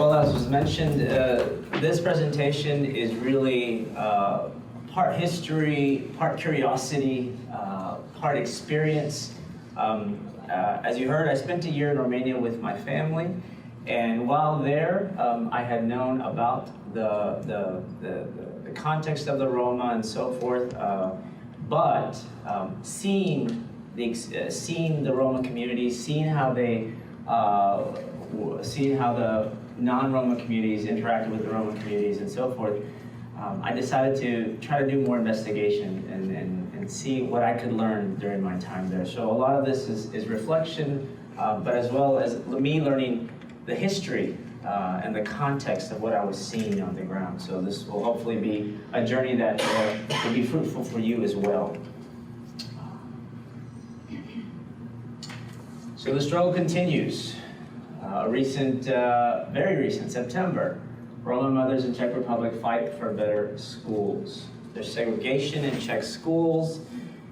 well, as was mentioned, this presentation is really part history, part curiosity, part experience. As you heard, I spent a year in Romania with my family, and while there, I had known about the context of the Roma and so forth, but seeing the Roma community, seeing how the non-Roma communities interacted with the Roma communities and so forth, I decided to try to do more investigation and see what I could learn during my time there. So a lot of this is reflection, but as well as me learning the history and the context of what I was seeing on the ground. So this will hopefully be a journey that will be fruitful for you as well. So the struggle continues. Very recent September, Roma mothers in Czech Republic fight for better schools. There's segregation in Czech schools,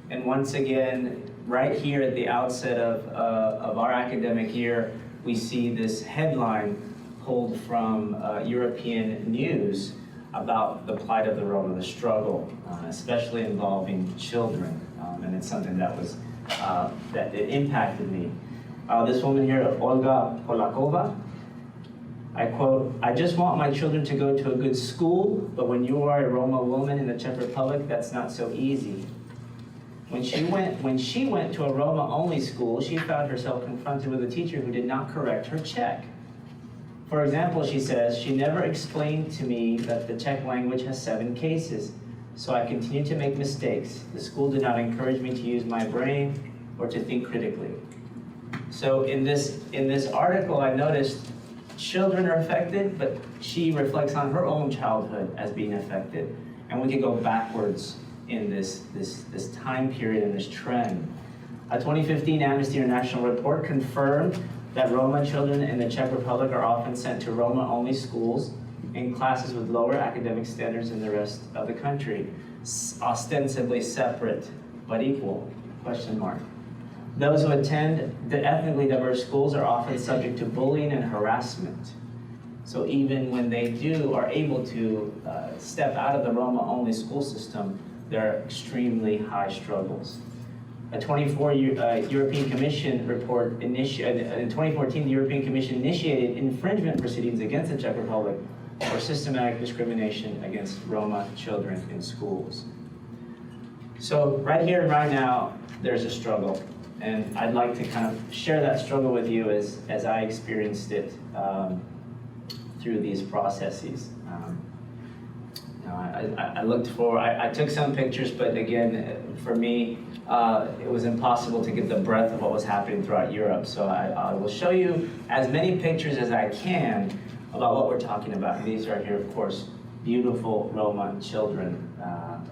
and once again, right here at the outset of our academic year, we see this headline pulled from European news about the plight of the Roma, the struggle, especially involving children, and it's something that was that it impacted me. This woman here, Olga Polakova, I quote, "I just want my children to go to a good school, but when you are a Roma woman in the Czech Republic, that's not so easy." When she went to a Roma-only school, she found herself confronted with a teacher who did not correct her Czech. For example, she says, "She never explained to me that the Czech language has 7 cases, so I continued to make mistakes. The school did not encourage me to use my brain or to think critically." So in this article, I noticed children are affected, but she reflects on her own childhood as being affected. And we can go backwards in this time period and this trend. A 2015 Amnesty International report confirmed that Roma children in the Czech Republic are often sent to Roma-only schools in classes with lower academic standards than the rest of the country, ostensibly separate but equal, question mark. Those who attend the ethnically diverse schools are often subject to bullying and harassment. So even when they are able to step out of the Roma-only school system, there are extremely high struggles. A 2014 European Commission report in 2014, the European Commission initiated infringement proceedings against the Czech Republic for systematic discrimination against Roma children in schools. So right here and right now, there's a struggle. And I'd like to kind of share that struggle with you as I experienced it through these processes. I took some pictures, but again, for me, it was impossible to get the breadth of what was happening throughout Europe. So I will show you as many pictures as I can about what we're talking about. These are here, of course, beautiful Roma children,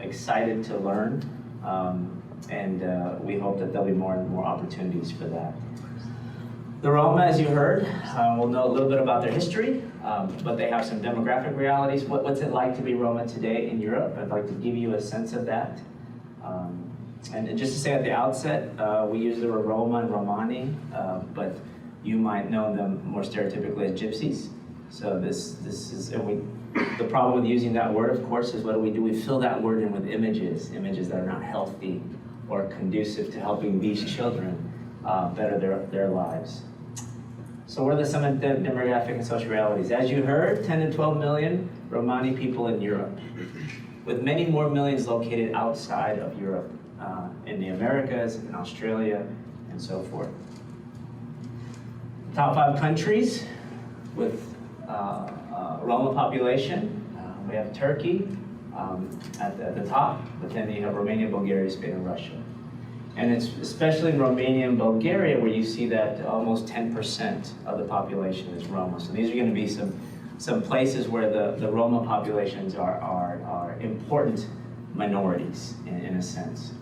excited to learn. And we hope that there'll be more and more opportunities for that. The Roma, as you heard, will know a little bit about their history, but they have some demographic realities. What's it like to be Roma today in Europe? I'd like to give you a sense of that. And just to say at the outset, we use the word Roma and Romani, but you might know them more stereotypically as Gypsies. So this is, the problem with using that word, of course, is what do? We fill that word in with images that are not healthy or conducive to helping these children better their lives. So what are some of the demographic and social realities? As you heard, 10 to 12 million Romani people in Europe, with many more millions located outside of Europe, in the Americas, in Australia, and so forth. Top 5 countries with Roma population. We have Turkey at the top, but then you have Romania, Bulgaria, Spain, and Russia. And it's especially in Romania and Bulgaria where you see that almost 10% of the population is Roma. So these are going to be some places where the Roma populations are important minorities in a sense.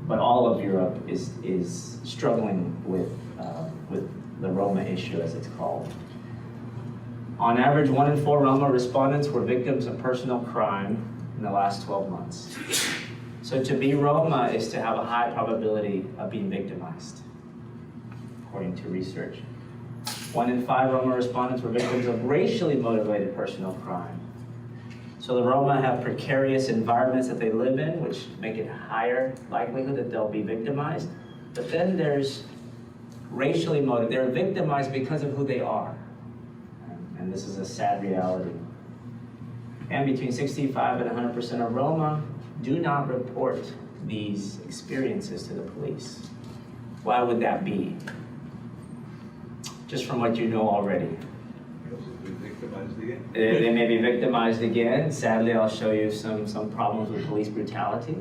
But all of Europe is struggling with the Roma issue, as it's called. On average, 1 in 4 Roma respondents were victims of personal crime in the last 12 months. So to be Roma is to have a high probability of being victimized, according to research. 1 in 5 Roma respondents were victims of racially motivated personal crime. So the Roma have precarious environments that they live in, which make it higher likelihood that they'll be victimized. But then there's racially motivated. They're victimized because of who they are. And this is a sad reality. And between 65 and 100% of Roma do not report these experiences to the police. Why would that be? Just from what you know already. They may be victimized again. Sadly, I'll show you some problems with police brutality.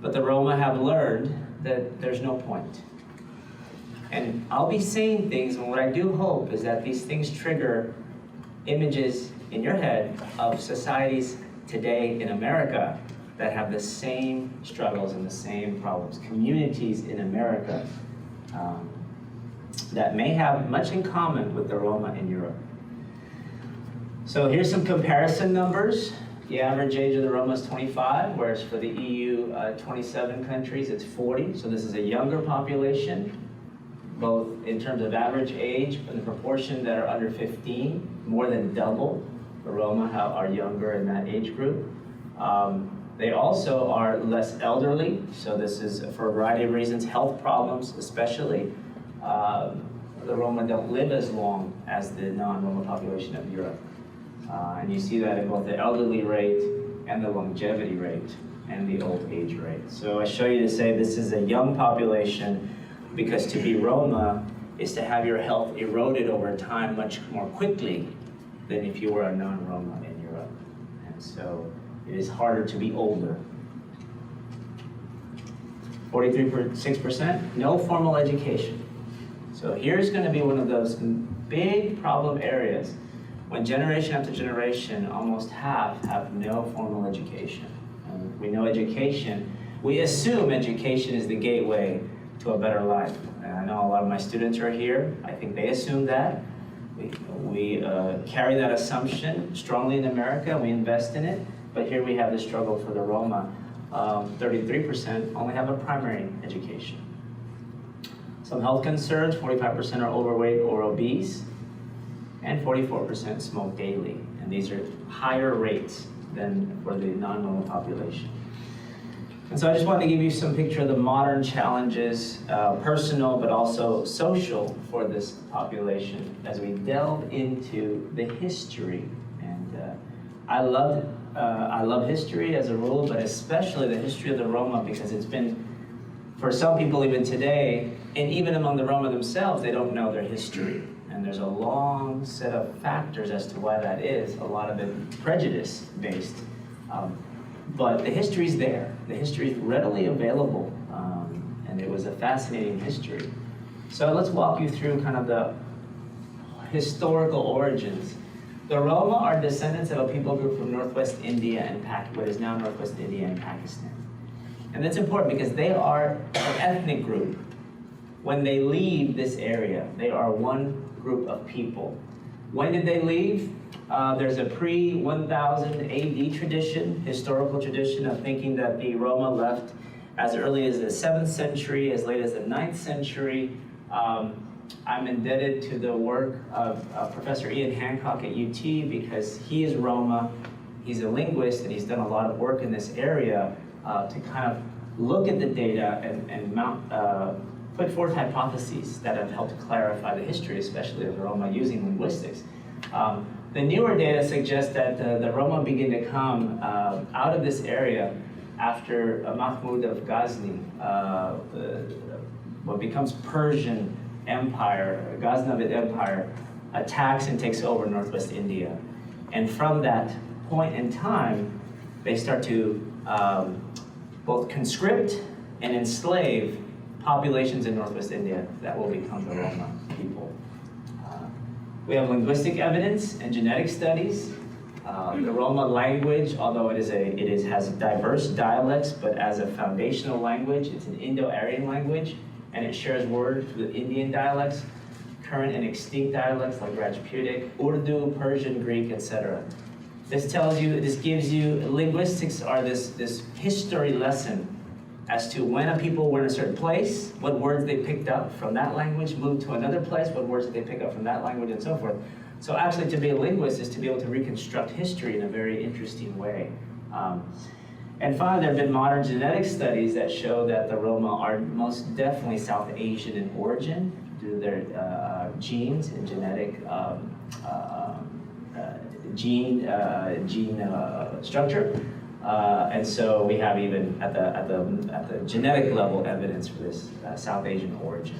But the Roma have learned that there's no point. And I'll be saying things, and what I do hope is that these things trigger images in your head of societies today in America that have the same struggles and the same problems. Communities in America that may have much in common with the Roma in Europe. So here's some comparison numbers. The average age of the Roma is 25, whereas for the EU 27 countries it's 40. So this is a younger population, both in terms of average age and the proportion that are under 15, more than double. The Roma are younger in that age group. They also are less elderly, so this is for a variety of reasons, health problems especially. The Roma don't live as long as the non-Roma population of Europe. And you see that in both the elderly rate and the longevity rate and the old age rate. So I show you to say this is a young population because to be Roma is to have your health eroded over time much more quickly than if you were a non-Roma in Europe. And so it is harder to be older. 43.6%, no formal education. So here's going to be one of those big problem areas when generation after generation, almost half have no formal education. And we know education, we assume education is the gateway to a better life. And I know a lot of my students are here. I think they assume that. We carry that assumption strongly in America. We invest in it. But here we have the struggle for the Roma. 33% only have a primary education. Some health concerns, 45% are overweight or obese, and 44% smoke daily. And these are higher rates than for the non-Roma population. And so I just wanted to give you some picture of the modern challenges, personal but also social, for this population as we delve into the history. And I love history as a rule, but especially the history of the Roma, because it's been, for some people even today, and even among the Roma themselves, they don't know their history. And there's a long set of factors as to why that is, a lot of it prejudice-based. But the history's there. The history is readily available, and it was a fascinating history. So let's walk you through kind of the historical origins. The Roma are descendants of a people group from northwest India and what is now northwest India and Pakistan. And that's important because they are an ethnic group. When they leave this area, they are one group of people. When did they leave? There's a pre-1000 AD tradition, historical tradition of thinking that the Roma left as early as the 7th century, as late as the 9th century. I'm indebted to the work of Professor Ian Hancock at UT because he is Roma, he's a linguist, and he's done a lot of work in this area to kind of look at the data and put forth hypotheses that have helped clarify the history, especially of the Roma, using linguistics. The newer data suggests that the Roma begin to come out of this area after Mahmud of Ghazni, what becomes Persian Empire, Ghaznavid Empire, attacks and takes over northwest India. And from that point in time, they start to both conscript and enslave populations in northwest India that will become the Roma people. We have linguistic evidence and genetic studies. The Roma language, although it has diverse dialects, but as a foundational language, it's an Indo-Aryan language, and it shares words with Indian dialects, current and extinct dialects like Rajputic, Urdu, Persian, Greek, etc. This gives you, linguistics are this history lesson as to when a people were in a certain place, what words they picked up from that language, moved to another place, what words did they pick up from that language, and so forth. So actually, to be a linguist is to be able to reconstruct history in a very interesting way. And finally, there have been modern genetic studies that show that the Roma are most definitely South Asian in origin due to their genes and genetic gene structure. And so we have even at the genetic level evidence for this South Asian origin.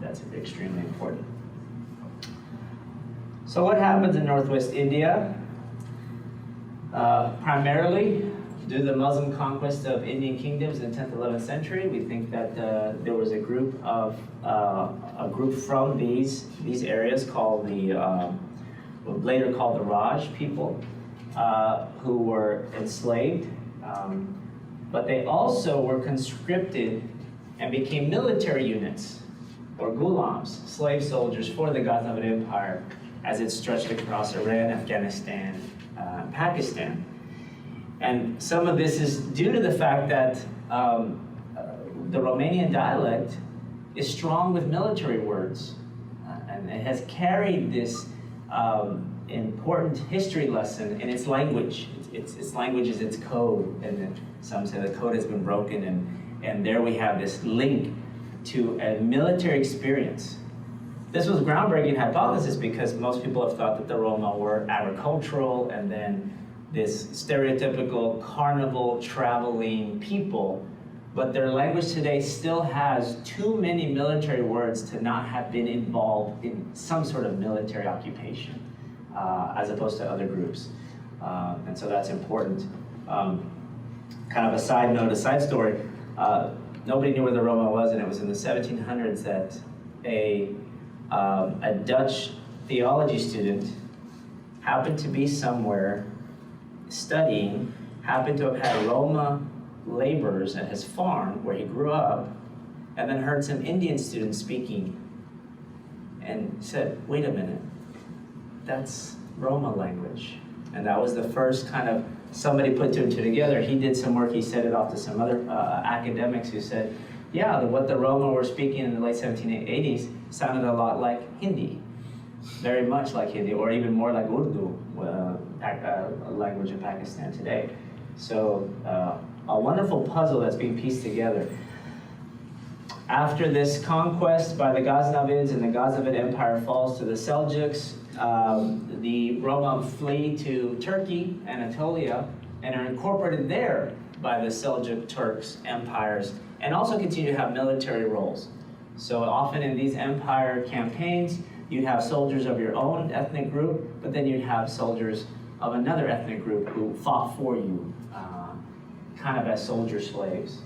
That's extremely important. So what happens in Northwest India? Primarily, due to the Muslim conquest of Indian kingdoms in the 10th, 11th century, we think that there was a group from these areas called later called the Raj people, who were enslaved, but they also were conscripted and became military units, or gulams, slave soldiers for the Ghaznavid Empire as it stretched across Iran, Afghanistan, Pakistan. And some of this is due to the fact that the Romanian dialect is strong with military words, and it has carried this important history lesson in its language. Its language is its code, and then some say the code has been broken, and there we have this link to a military experience. This was a groundbreaking hypothesis because most people have thought that the Roma were agricultural and then this stereotypical carnival traveling people, but their language today still has too many military words to not have been involved in some sort of military occupation, as opposed to other groups. And so that's important. Kind of a side note, a side story, nobody knew where the Roma was, and it was in the 1700s that a Dutch theology student happened to be somewhere studying, happened to have had Roma laborers at his farm where he grew up, and then heard some Indian students speaking and said, wait a minute, that's Roma language. And that was the first kind of, somebody put two and two together. He did some work, he sent it off to some other academics who said, yeah, what the Roma were speaking in the late 1780s sounded a lot like Hindi, very much like Hindi, or even more like Urdu, a language in Pakistan today. So a wonderful puzzle that's being pieced together. After this conquest by the Ghaznavids and the Ghaznavid Empire falls to the Seljuks, the Roma flee to Turkey, Anatolia, and are incorporated there by the Seljuk Turks empires, and also continue to have military roles. So often in these empire campaigns, you'd have soldiers of your own ethnic group, but then you'd have soldiers of another ethnic group who fought for you, kind of as soldier slaves.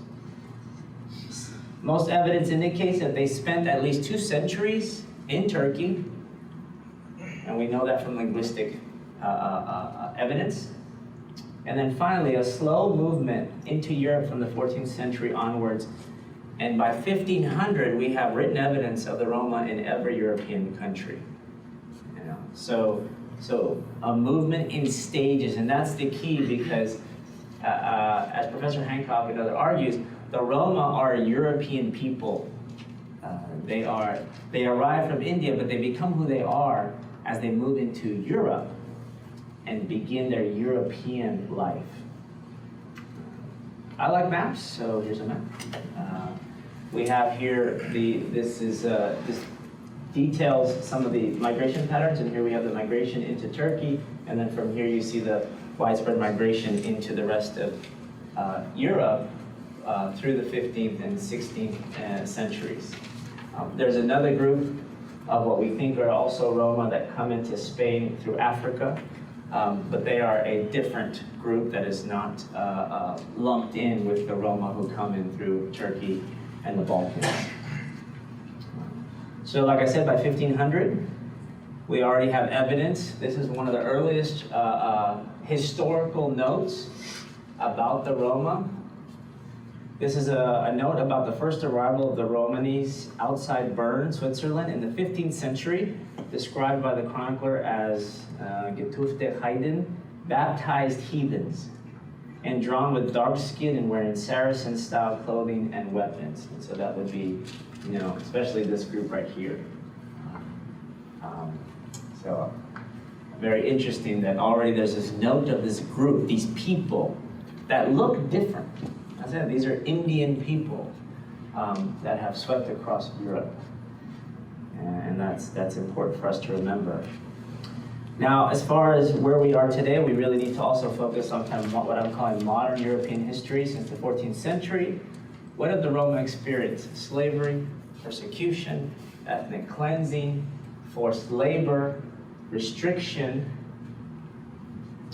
Most evidence indicates that they spent at least 2 centuries in Turkey, and we know that from linguistic evidence. And then finally, a slow movement into Europe from the 14th century onwards. And by 1500, we have written evidence of the Roma in every European country. You know? So a movement in stages, and that's the key because, as Professor Hancock and others argues, the Roma are European people. They arrive from India, but they become who they are as they move into Europe and begin their European life. I like maps, so here's a map. We have here, this details some of the migration patterns, and here we have the migration into Turkey, and then from here you see the widespread migration into the rest of Europe through the 15th and 16th centuries. There's another group of what we think are also Roma that come into Spain through Africa, but they are a different group that is not lumped in with the Roma who come in through Turkey and the Balkans. So like I said, by 1500, we already have evidence. This is one of the earliest historical notes about the Roma. This is a note about the first arrival of the Romanis outside Bern, Switzerland in the 15th century, described by the chronicler as getufte Heiden, baptized heathens. and drawn with dark skin and wearing Saracen-style clothing and weapons. And so that would be, especially this group right here. So very interesting that already there's this note of this group, these people that look different. As I said, these are Indian people that have swept across Europe. And that's important for us to remember. Now, as far as where we are today, we really need to also focus on kind of what I'm calling modern European history since the 14th century. What did the Roma experience? Slavery, persecution, ethnic cleansing, forced labor, restriction.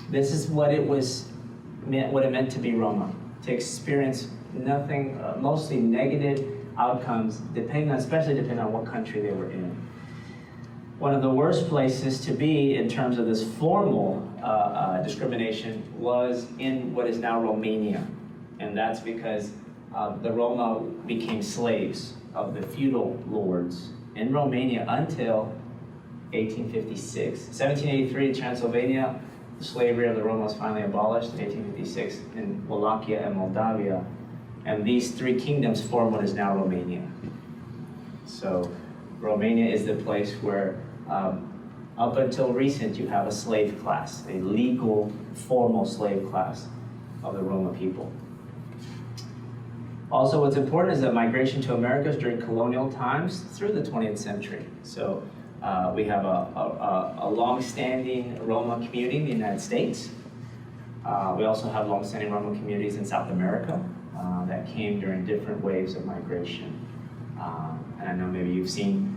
This is what it meant to be Roma, to experience nothing, mostly negative outcomes, especially depending on what country they were in. One of the worst places to be in terms of this formal discrimination was in what is now Romania. And that's because the Roma became slaves of the feudal lords in Romania until 1856. 1783 in Transylvania, the slavery of the Roma was finally abolished. In 1856 in Wallachia and Moldavia. And these three kingdoms form what is now Romania. So Romania is the place where up until recent, you have a slave class, a legal, formal slave class of the Roma people. Also, what's important is that migration to Americas during colonial times through the 20th century. So we have a long-standing Roma community in the United States. We also have long-standing Roma communities in South America that came during different waves of migration. And I know maybe you've seen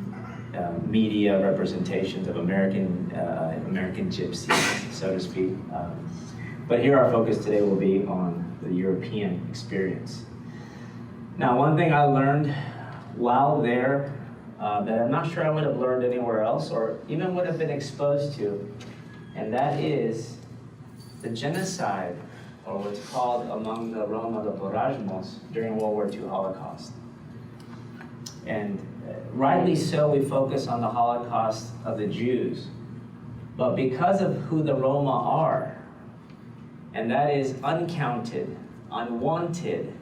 media representations of American Gypsy, so to speak. But here our focus today will be on the European experience. Now, one thing I learned while there that I'm not sure I would have learned anywhere else or even would have been exposed to, and that is the genocide, or what's called among the Roma the Porajmos, during World War II Holocaust. And rightly so, we focus on the Holocaust of the Jews. But because of who the Roma are, and that is uncounted, unwanted,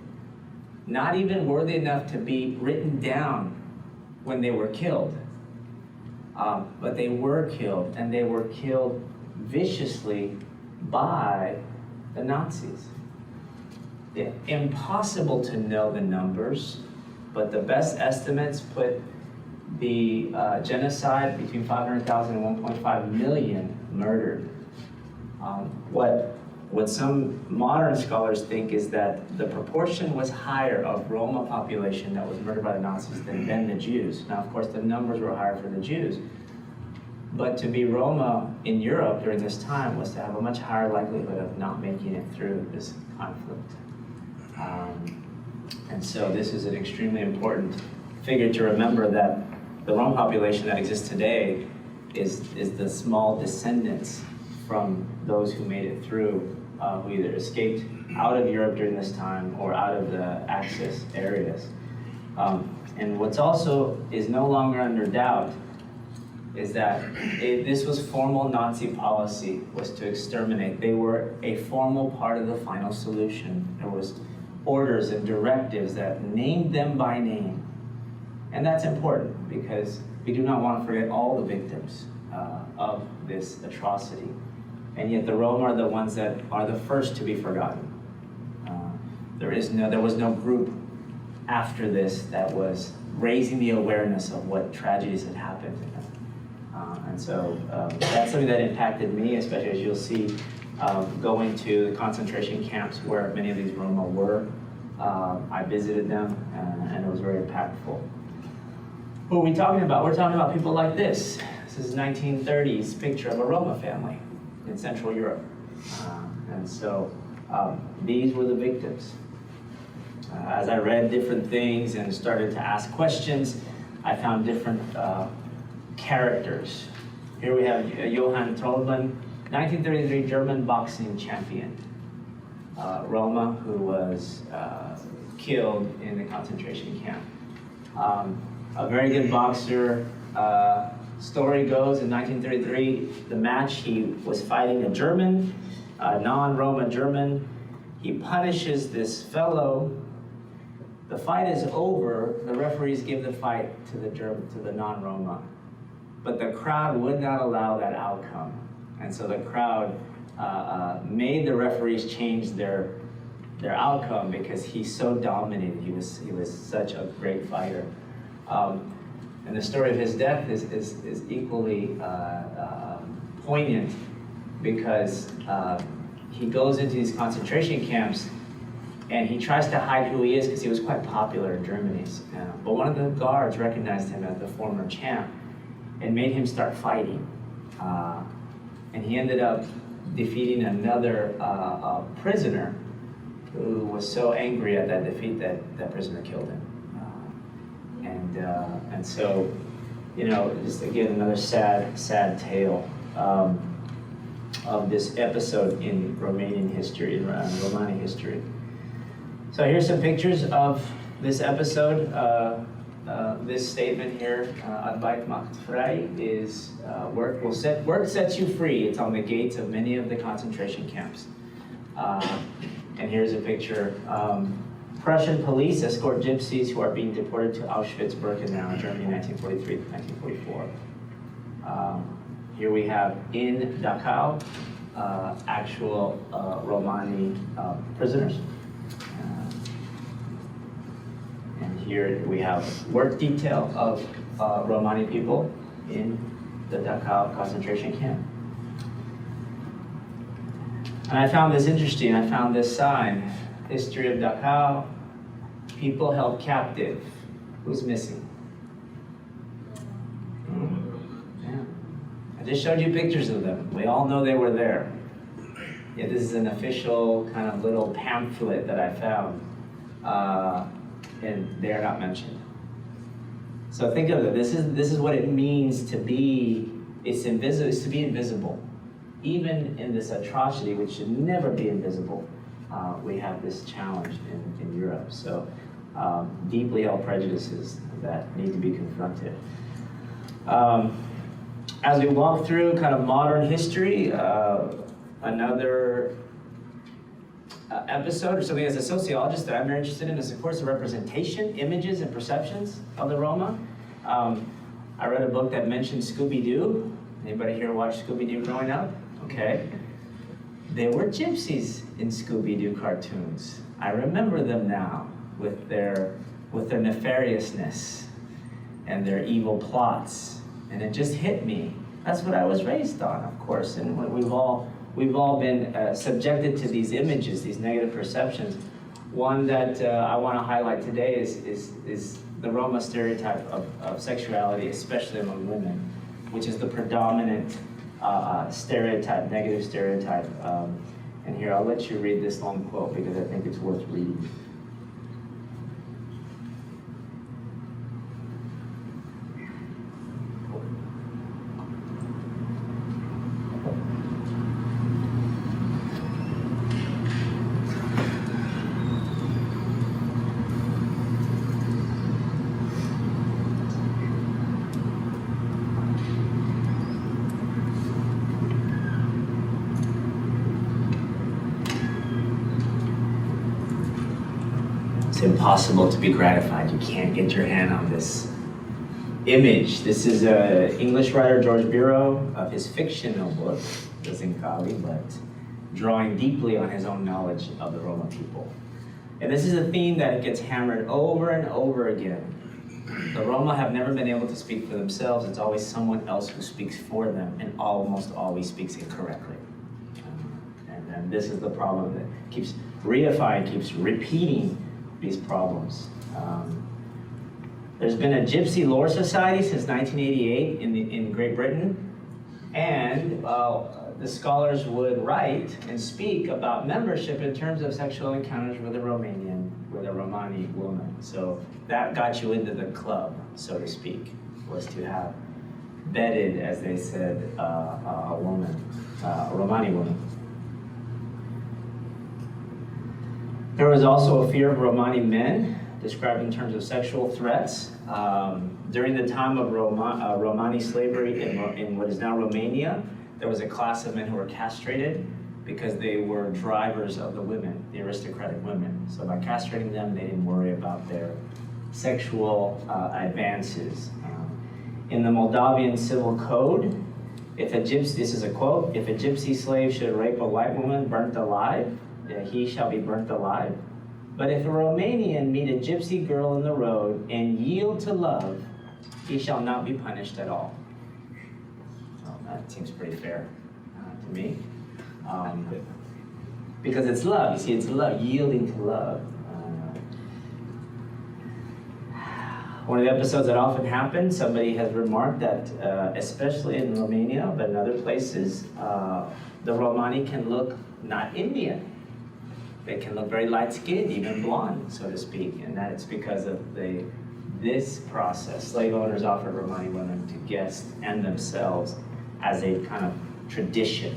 not even worthy enough to be written down when they were killed. But they were killed, and they were killed viciously by the Nazis. It's impossible to know the numbers, but the best estimates put the genocide between 500,000 and 1.5 million murdered. What some modern scholars think is that the proportion was higher of Roma population that was murdered by the Nazis than the Jews. Now, of course, the numbers were higher for the Jews. But to be Roma in Europe during this time was to have a much higher likelihood of not making it through this conflict. And so this is an extremely important figure to remember, that the Roma population that exists today is the small descendants from those who made it through, who either escaped out of Europe during this time or out of the Axis areas. And what's also is no longer under doubt is that this was formal Nazi policy, was to exterminate. They were a formal part of the final solution. There was orders and directives that named them by name. And that's important because we do not want to forget all the victims of this atrocity. And yet the Roma are the ones that are the first to be forgotten. There was no group after this that was raising the awareness of what tragedies had happened. And so that's something that impacted me, especially as you'll see going to the concentration camps where many of these Roma were. I visited them, and it was very impactful. What are we talking about? We're talking about people like this. This is 1930s picture of a Roma family in Central Europe. And so these were the victims. As I read different things and started to ask questions, I found different characters. Here we have Johann Trollmann, 1933 German boxing champion. Roma, who was killed in the concentration camp. A very good boxer. Story goes, in 1933, the match, he was fighting a German, non-Roma German, He punishes this fellow. The fight is over. The referees give the fight to the non-Roma. But the crowd would not allow that outcome. And so the crowd made the referees change their outcome because he so dominated. He was such a great fighter. And the story of his death is equally poignant because he goes into these concentration camps and he tries to hide who he is because he was quite popular in Germany. But one of the guards recognized him as the former champ and made him start fighting. And he ended up defeating another prisoner who was so angry at that defeat that that prisoner killed him. And so, you know, just again, another sad tale of this episode in Romanian history, in Romani history. So here's some pictures of this episode. This statement here, Arbeit macht frei, is work sets you free. It's on the gates of many of the concentration camps. And here's a picture. Prussian police escort gypsies who are being deported to Auschwitz-Birkenau in Germany, 1943 to 1944. Here we have in Dachau, actual Romani prisoners. And here we have work detail of Romani people in the Dachau concentration camp. And I found this interesting. I found this sign, History of Dachau, people held captive. Who's missing? Yeah. I just showed you pictures of them. We all know they were there. Yeah, this is an official kind of little pamphlet that I found, and they're not mentioned. So think of it. This is what it means to be. It's to be invisible, even in this atrocity, which should never be invisible. We have this challenge in Europe. So deeply held prejudices that need to be confronted. As we walk through kind of modern history, another episode or something as a sociologist that I'm very interested in is, of course, the representation, images, and perceptions of the Roma. I read a book that mentioned Scooby-Doo. Anybody here watch Scooby-Doo growing up? Okay. There were gypsies in Scooby-Doo cartoons. I remember them now with their nefariousness and their evil plots. And it just hit me. That's what I was raised on, of course. And we've all been subjected to these images, these negative perceptions. One that I want to highlight today is the Roma stereotype of sexuality, especially among women, which is the predominant stereotype, negative stereotype. And here, I'll let you read this long quote because I think it's worth reading. It's impossible to be gratified. You can't get your hand on this image. This is an English writer, George Bureau, of his fictional book, The Zinkali, but drawing deeply on his own knowledge of the Roma people. And this is a theme that gets hammered over and over again. The Roma have never been able to speak for themselves. It's always someone else who speaks for them, and almost always speaks incorrectly. And this is the problem that keeps reifying, keeps repeating these problems. There's been a Gypsy Lore Society since 1988 in Great Britain, and the scholars would write and speak about membership in terms of sexual encounters with a Romani woman. So that got you into the club, so to speak, was to have vetted, as they said, a woman, a Romani woman. There was also a fear of Romani men, described in terms of sexual threats. During the time of Romani slavery in what is now Romania, there was a class of men who were castrated, because they were drivers of the women, the aristocratic women. So by castrating them, they didn't worry about their sexual advances. In the Moldavian Civil Code, if a gypsy, this is a quote, if a gypsy slave should rape a white woman burnt alive, he shall be burnt alive. But if a Romanian meet a gypsy girl in the road and yield to love, he shall not be punished at all. So that seems pretty fair to me. Because it's love, you see, it's love, yielding to love. One of the episodes that often happens, somebody has remarked that, especially in Romania, but in other places, the Romani can look not Indian. They can look very light-skinned, even blonde, so to speak, and that's because of this process. Slave owners offered Romani women to guests and themselves as a kind of tradition.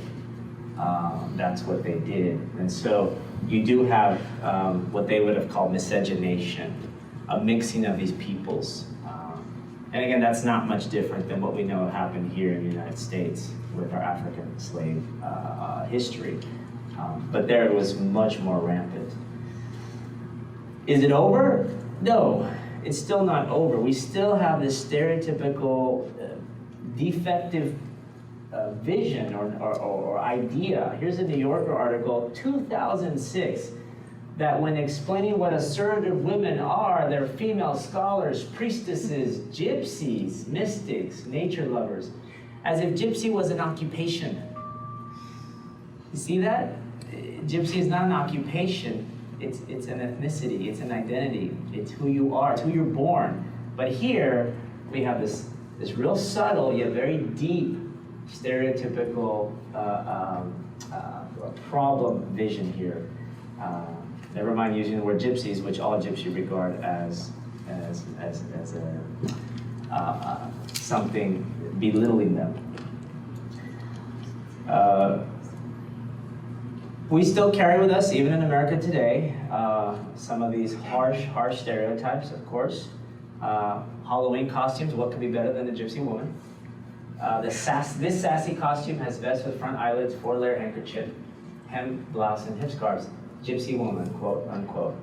That's what they did. And so you do have what they would have called miscegenation, a mixing of these peoples. And again, that's not much different than what we know happened here in the United States with our African slave history. But there it was much more rampant. Is it over? No, it's still not over. We still have this stereotypical defective vision or idea. Here's a New Yorker article, 2006, that when explaining what assertive women are, they're female scholars, priestesses, gypsies, mystics, nature lovers, as if gypsy was an occupation. You see that? Gypsy is not an occupation, it's an ethnicity, it's an identity, it's who you are, it's who you're born. But here, we have this real subtle yet very deep stereotypical problem vision here. Never mind using the word gypsies, which all gypsy regard as something belittling them. We still carry with us, even in America today, some of these harsh stereotypes, of course. Halloween costumes, what could be better than a gypsy woman? This sassy costume has vest with front eyelids, 4-layer handkerchief, hem, blouse, and hip scarves. Gypsy woman, quote, unquote.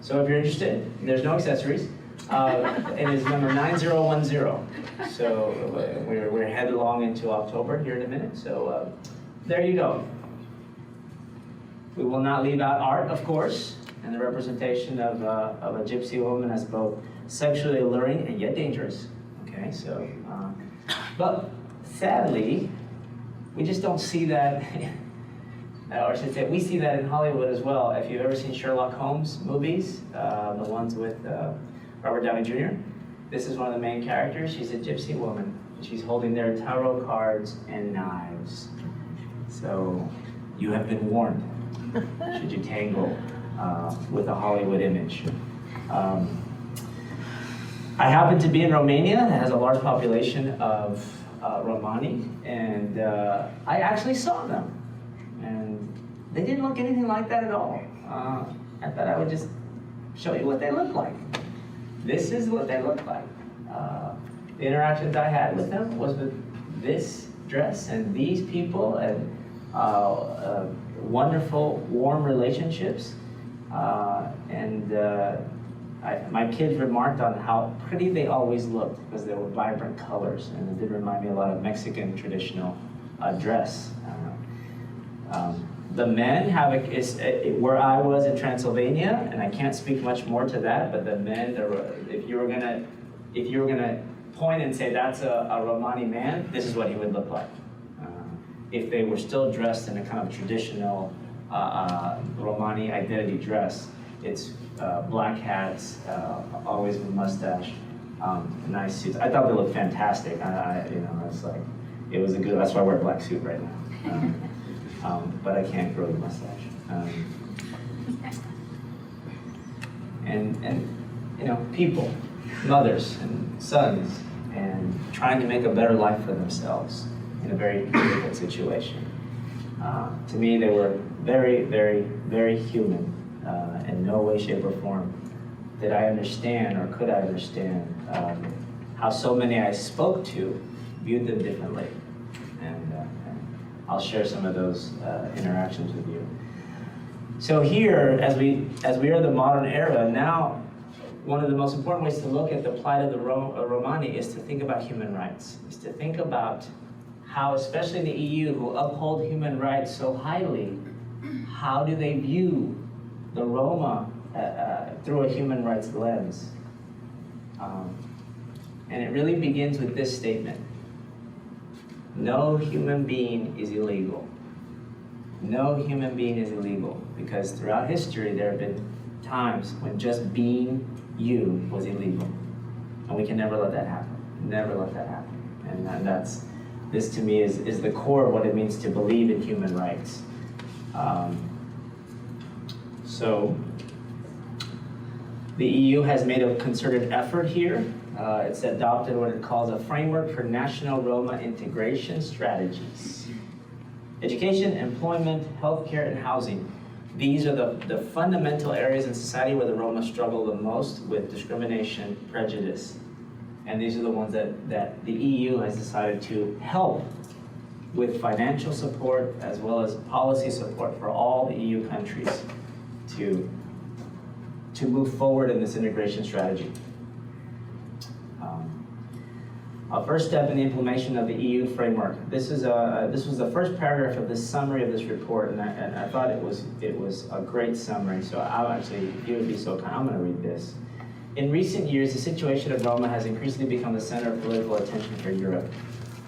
So if you're interested, there's no accessories. It is number 9010. So we're headlong into October here in a minute. So there you go. We will not leave out art, of course, and the representation of a gypsy woman as both sexually alluring and yet dangerous. Okay, so, but sadly, we just don't see that, or I should say, we see that in Hollywood as well. If you've ever seen Sherlock Holmes movies, the ones with Robert Downey Jr., this is one of the main characters. She's a gypsy woman. She's holding their tarot cards and knives. So you have been warned, should you tangle with a Hollywood image. I happen to be in Romania, that has a large population of Romani, and I actually saw them. And they didn't look anything like that at all. I thought I would just show you what they look like. This is what they look like. The interactions I had with them was with this dress and these people and wonderful, warm relationships. My kids remarked on how pretty they always looked because they were vibrant colors, and it did remind me a lot of Mexican traditional dress. The men have where I was in Transylvania, and I can't speak much more to that. But the men, if you were gonna point and say that's a Romani man, this is what he would look like. If they were still dressed in a kind of traditional Romani identity dress, it's black hats, always with a mustache, nice suits. I thought they looked fantastic. It's like it was a good. That's why I wear a black suit right now. But I can't grow the mustache. And people, mothers and sons, and trying to make a better life for themselves in a very difficult situation. To me, they were very, very, very human. In no way, shape, or form did I understand, or could I understand, how so many I spoke to viewed them differently. And I'll share some of those interactions with you. So here, as we are in the modern era, now one of the most important ways to look at the plight of the Romani is to think about human rights, is to think about how, especially the EU, who uphold human rights so highly, how do they view the Roma through a human rights lens? And it really begins with this statement: no human being is illegal. No human being is illegal, because throughout history there have been times when just being you was illegal. And we can never let that happen. Never let that happen. And this to me is the core of what it means to believe in human rights. So the EU has made a concerted effort here. It's adopted what it calls a framework for national Roma integration strategies. Education, employment, healthcare, and housing. These are the fundamental areas in society where the Roma struggle the most with discrimination, prejudice. And these are the ones that the EU has decided to help with financial support as well as policy support for all the EU countries to move forward in this integration strategy. A first step in the implementation of the EU framework. This was the first paragraph of this summary of this report, and I thought it was a great summary. So if you would be so kind, I'm going to read this. In recent years, the situation of Roma has increasingly become the center of political attention for Europe.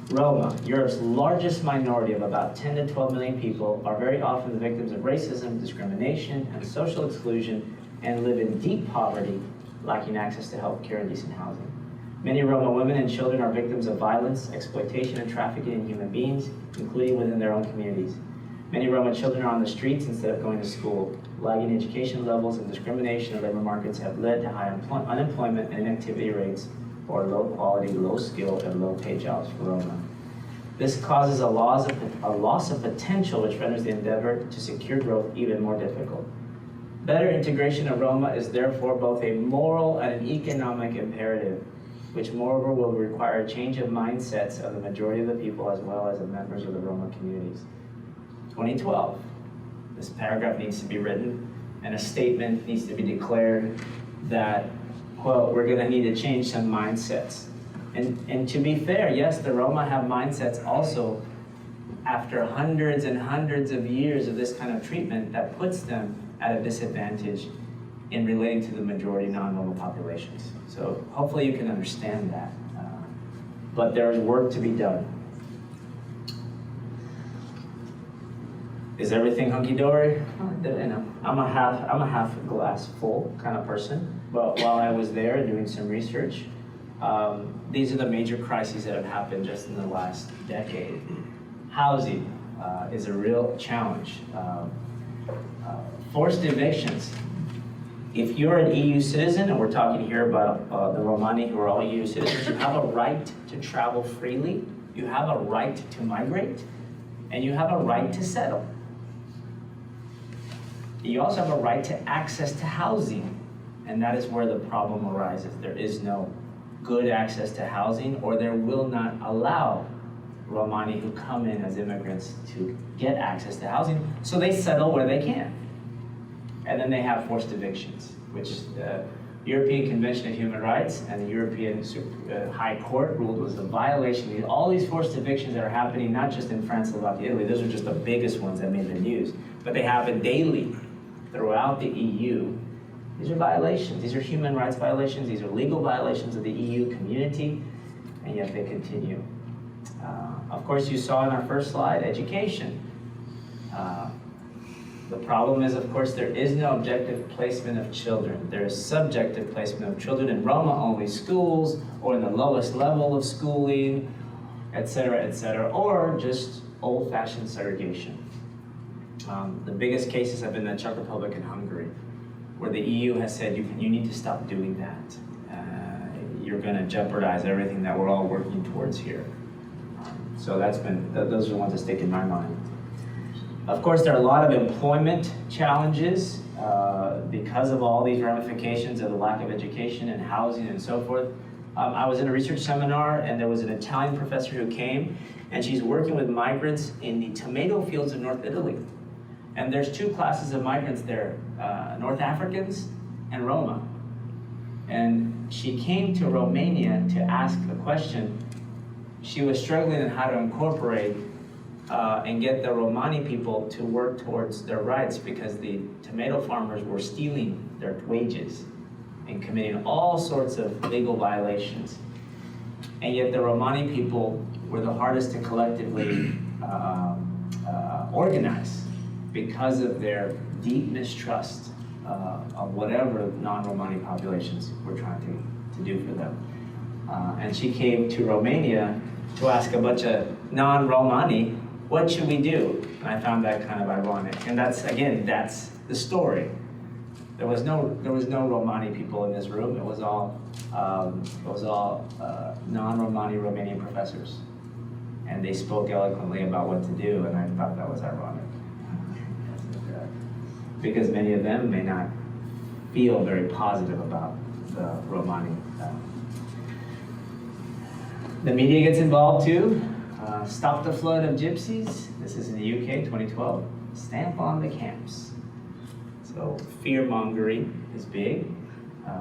Roma, Europe's largest minority of about 10 to 12 million people, are very often the victims of racism, discrimination, and social exclusion, and live in deep poverty, lacking access to health care and decent housing. Many Roma women and children are victims of violence, exploitation, and trafficking in human beings, including within their own communities. Many Roma children are on the streets instead of going to school. Lagging education levels and discrimination in labor markets have led to high unemployment and inactivity rates for low quality, low skill, and low paid jobs for Roma. This causes a loss of potential, which renders the endeavor to secure growth even more difficult. Better integration of Roma is therefore both a moral and an economic imperative, which moreover will require a change of mindsets of the majority of the people as well as the members of the Roma communities. 2012, this paragraph needs to be written and a statement needs to be declared that, quote, we're gonna need to change some mindsets. And to be fair, yes, the Roma have mindsets also after hundreds and hundreds of years of this kind of treatment that puts them at a disadvantage in relating to the majority non-Roma populations. So hopefully you can understand that. But there is work to be done. Is everything hunky-dory? You know, I'm a half glass full kind of person. But while I was there doing some research, these are the major crises that have happened just in the last decade. Housing is a real challenge. Forced evictions. If you're an EU citizen, and we're talking here about the Romani who are all EU citizens, you have a right to travel freely, you have a right to migrate, and you have a right to settle. You also have a right to access to housing, and that is where the problem arises. There is no good access to housing, or there will not allow Romani who come in as immigrants to get access to housing, so they settle where they can. And then they have forced evictions, which the European Convention of Human Rights and the European High Court ruled was a violation. All these forced evictions that are happening, not just in France, Slovakia, Italy, those are just the biggest ones that made the news, but they happen daily throughout the EU. These are violations. These are human rights violations. These are legal violations of the EU community, and yet they continue. Of course, you saw in our first slide, education. The problem is, of course, there is no objective placement of children. There is subjective placement of children in Roma-only schools, or in the lowest level of schooling, et cetera, or just old-fashioned segregation. The biggest cases have been the Czech Republic and Hungary, where the EU has said you need to stop doing that. You're going to jeopardize everything that we're all working towards here. So those are the ones that stick in my mind. Of course, there are a lot of employment challenges because of all these ramifications of the lack of education and housing and so forth. I was in a research seminar and there was an Italian professor who came, and she's working with migrants in the tomato fields of North Italy. And there's two classes of migrants there, North Africans and Roma. And she came to Romania to ask a question. She was struggling on how to incorporate and get the Romani people to work towards their rights, because the tomato farmers were stealing their wages and committing all sorts of legal violations. And yet the Romani people were the hardest to collectively organize because of their deep mistrust of whatever non-Romani populations were trying to do for them. And she came to Romania to ask a bunch of non-Romani, what should we do? And I found that kind of ironic. And that's, again, that's the story. There was no Romani people in this room. It was all non-Romani Romanian professors. And they spoke eloquently about what to do, and I thought that was ironic. Because many of them may not feel very positive about the Romani. The media gets involved too. Stop the flood of gypsies. This is in the UK, 2012. Stamp on the camps. So fearmongering is big.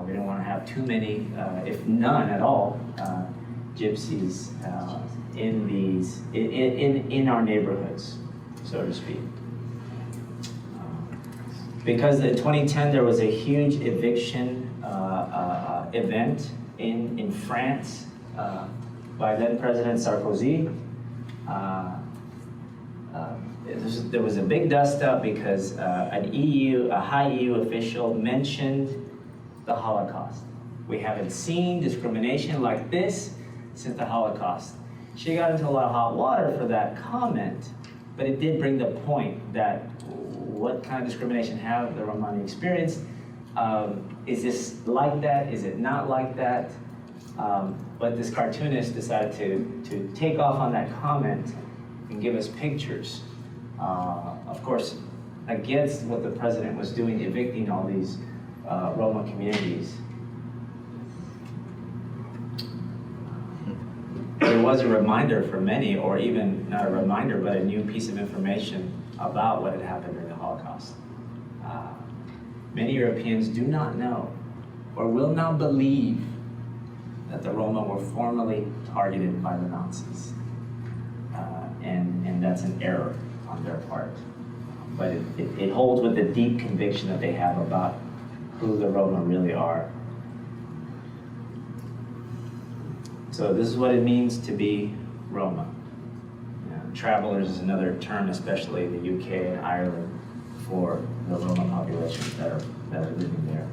We don't want to have too many, if none at all, gypsies in our neighborhoods, so to speak. Because in 2010 there was a huge eviction event in France by then President Sarkozy. There was a big dust up because a high EU official mentioned the Holocaust. We haven't seen discrimination like this since the Holocaust. She got into a lot of hot water for that comment, but it did bring the point that what kind of discrimination have the Romani experienced? Is this like that? Is it not like that? But this cartoonist decided to take off on that comment and give us pictures. Of course, against what the president was doing, evicting all these Roma communities. It was a reminder for many, or even not a reminder, but a new piece of information about what had happened during the Holocaust. Many Europeans do not know or will not believe that the Roma were formally targeted by the Nazis. And that's an error on their part. But it holds with the deep conviction that they have about who the Roma really are. So this is what it means to be Roma. Travelers is another term, especially in the UK and Ireland, for the Roma populations that are living there.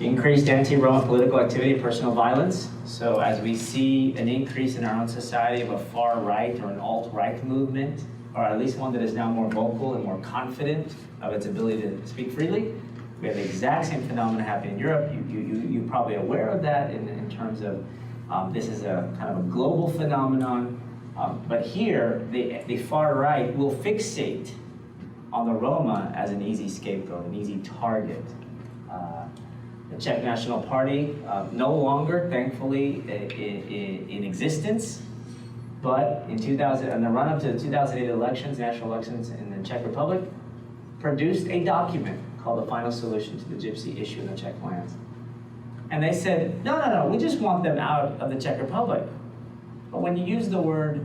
Increased anti-Roma political activity, personal violence. So as we see an increase in our own society of a far right or an alt-right movement, or at least one that is now more vocal and more confident of its ability to speak freely, we have the exact same phenomenon happening in Europe. You're probably aware of that in terms of this is a kind of a global phenomenon. But here, the far right will fixate on the Roma as an easy scapegoat, an easy target. The Czech National Party, no longer, thankfully, in existence, but in the run-up to the 2008 elections, national elections in the Czech Republic, produced a document called The Final Solution to the Gypsy Issue in the Czech lands. And they said, no, we just want them out of the Czech Republic. But when you use the word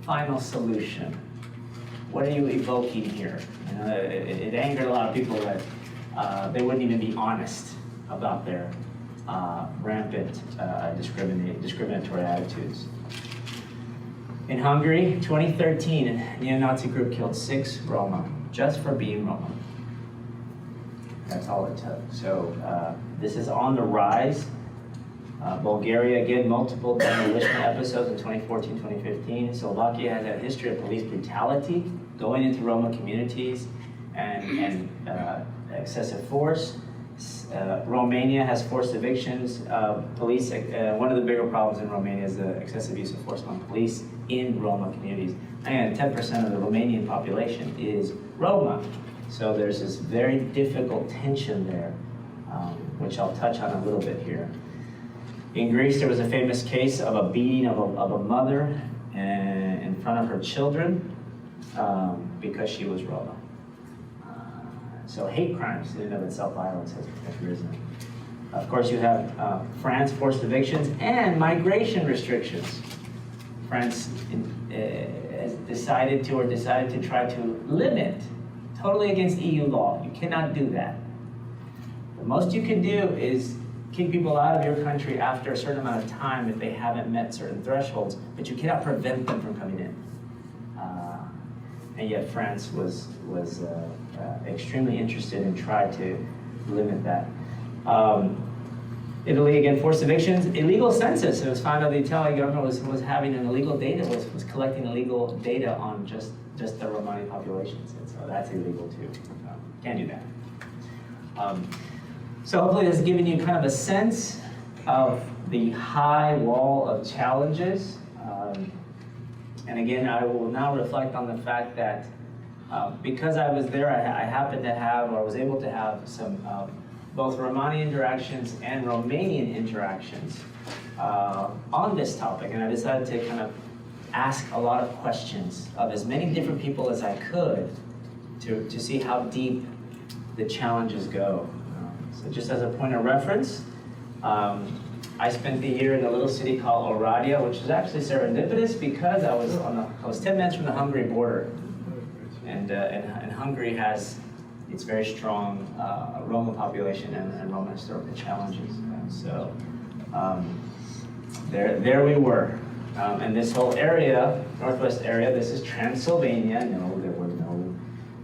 final solution, what are you evoking here? It angered a lot of people that they wouldn't even be honest about their rampant discriminatory attitudes. In Hungary, 2013, a neo-Nazi group killed 6 Roma just for being Roma. That's all it took. So this is on the rise. Bulgaria, again, multiple demolition episodes in 2014, 2015. Slovakia has a history of police brutality, going into Roma communities and excessive force. Romania has forced evictions. Police, one of the bigger problems in Romania is the excessive use of force among police in Roma communities. And 10% of the Romanian population is Roma. So there's this very difficult tension there which I'll touch on a little bit here. In Greece, there was a famous case of a beating of a mother in front of her children because she was Roma. So hate crimes in and of itself, violence has risen. Of course, you have France forced evictions and migration restrictions. France has decided to try to limit, totally against EU law. You cannot do that. The most you can do is kick people out of your country after a certain amount of time if they haven't met certain thresholds, but you cannot prevent them from coming in. And yet France was extremely interested and tried to limit that. Italy, again, forced evictions. Illegal census. It was found out the Italian government was having an illegal data, was collecting illegal data on just the Romani populations. And so that's illegal too. Can't do that. So hopefully this has given you kind of a sense of the high wall of challenges. And again, I will now reflect on the fact that because I was there, I happened to have, or was able to have some both Romani Interactions and Romanian Interactions on this topic. And I decided to kind of ask a lot of questions of as many different people as I could to see how deep the challenges go. So just as a point of reference, I spent the year in a little city called Oradea, which is actually serendipitous because I was 10 minutes from the Hungary border. And Hungary has its very strong Roma population and Roma historical challenges. And so there we were. And this whole area, northwest area, this is Transylvania. No, there were no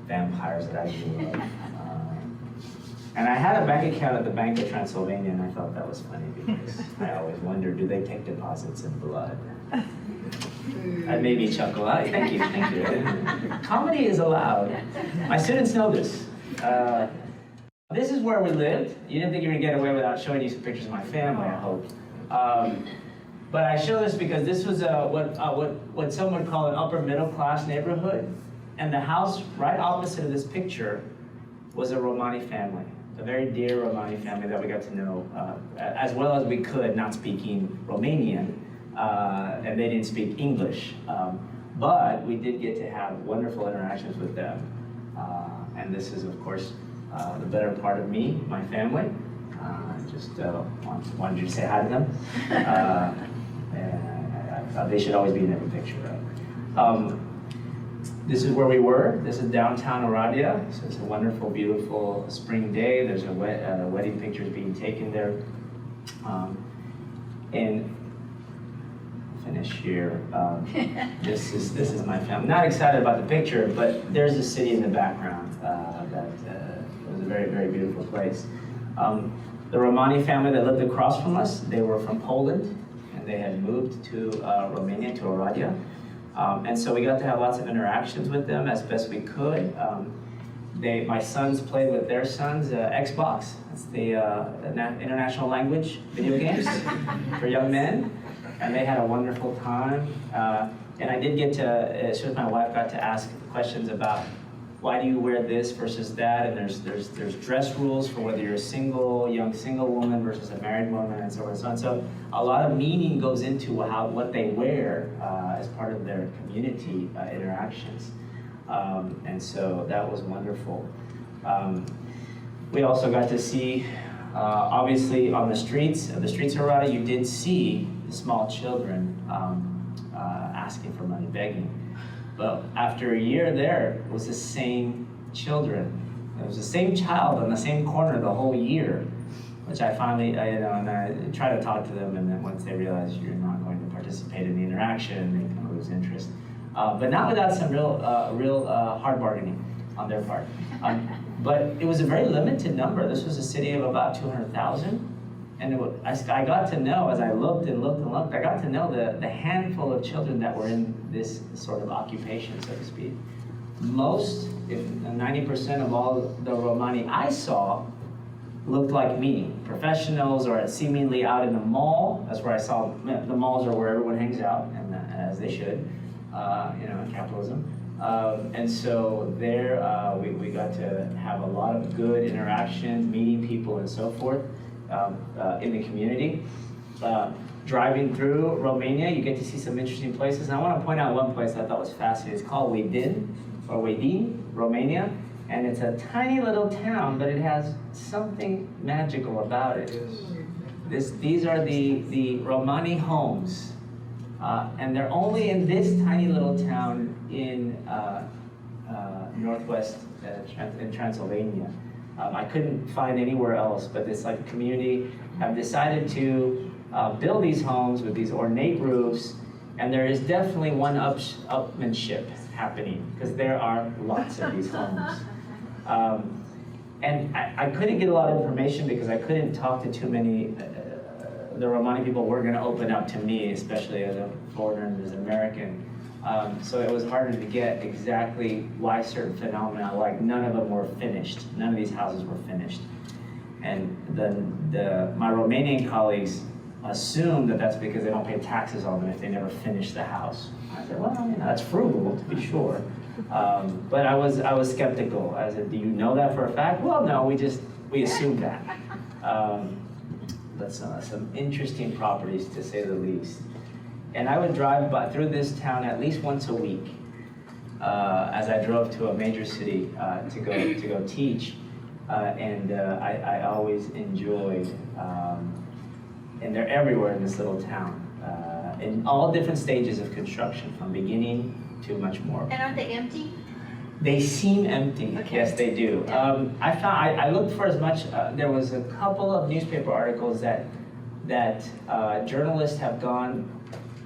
vampires that I knew of. And I had a bank account at the Bank of Transylvania, and I thought that was funny because I always wondered, do they take deposits in blood? That made me chuckle. Thank you. Comedy is allowed. My students know this. This is where we lived. You didn't think you were gonna get away without showing you some pictures of my family, I hope. But I show this because this was what some would call an upper middle class neighborhood. And the house right opposite of this picture was a Romani family. A very dear Romani family that we got to know as well as we could, not speaking Romanian, and they didn't speak English. But we did get to have wonderful interactions with them. And this is, of course, the better part of me, my family. Just wanted you to say hi to them. They should always be in every picture, right? This is where we were. This is downtown Oradea. So it's a wonderful, beautiful spring day. There's wedding pictures being taken there. And I'll finish here. This is my family. Not excited about the picture, but there's a city in the background that was a very, very beautiful place. The Romani family that lived across from us, they were from Poland, and they had moved to Romania, to Oradea. And so we got to have lots of interactions with them as best we could. My sons played with their sons Xbox. That's the international language video games for young men. And they had a wonderful time. And I did get to, as soon as my wife got to ask questions about why do you wear this versus that, and there's dress rules for whether you're a young single woman versus a married woman, and so on and so on. So a lot of meaning goes into what they wear as part of their community interactions. And so that was wonderful. We also got to see, obviously on the streets of Oradea, you did see the small children asking for money, begging. But after a year there, it was the same children. It was the same child on the same corner the whole year, which I finally, and I try to talk to them, and then once they realize you're not going to participate in the interaction, they kind of lose interest. But not without some real hard bargaining on their part. But it was a very limited number. This was a city of about 200,000. And I got to know, as I looked and looked and looked, I got to know the handful of children that were in this sort of occupation, so to speak. Most, if 90% of all the Romani I saw looked like me. Professionals or seemingly out in the mall. That's where I saw, the malls are where everyone hangs out, and as they should, in capitalism. And so there we got to have a lot of good interaction, meeting people and so forth in the community. Driving through Romania, you get to see some interesting places. And I want to point out one place I thought was fascinating. It's called Wedin, Romania. And it's a tiny little town, but it has something magical about it. These are the Romani Homes. And they're only in this tiny little town in northwest in Transylvania. I couldn't find anywhere else, but this like community have decided to build these homes with these ornate roofs, and there is definitely one upmanship happening because there are lots of these homes. And I couldn't get a lot of information because I couldn't talk to too many. The Romani people were going to open up to me, especially as a foreigner and as an American. So it was harder to get exactly why certain phenomena, like none of them were finished. None of these houses were finished. And my Romanian colleagues assume that that's because they don't pay taxes on them if they never finish the house. I said, well, you know, that's frugal to be sure. But I was skeptical. I said, do you know that for a fact? Well, no, we assumed that. But some interesting properties to say the least. And I would drive through this town at least once a week as I drove to a major city to go teach. I always enjoyed, and they're everywhere in this little town, in all different stages of construction, from beginning to much more. And aren't they empty? They seem empty. Okay. Yes, they do. I looked for as much. There was a couple of newspaper articles that journalists have gone,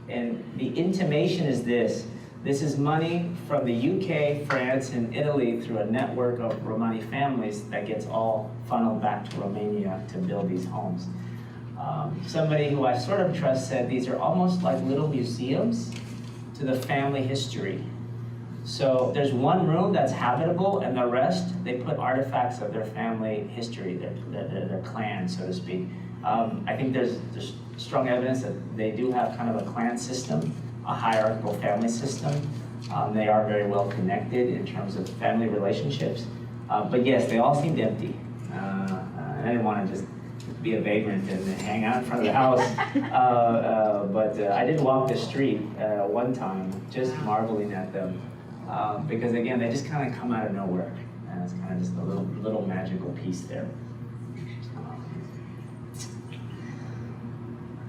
and the intimation is this. This is money from the UK, France, and Italy through a network of Romani families that gets all funneled back to Romania to build these homes. Somebody who I sort of trust said these are almost like little museums to the family history. So there's one room that's habitable, and the rest, they put artifacts of their family history, their clan, so to speak. I think there's strong evidence that they do have kind of a clan system, a hierarchical family system. They are very well connected in terms of family relationships. But yes, they all seemed empty. I didn't want to just be a vagrant and hang out in front of the house. But I did walk the street one time, just marveling at them. Because again, they just kind of come out of nowhere. And it's kind of just a little magical piece there.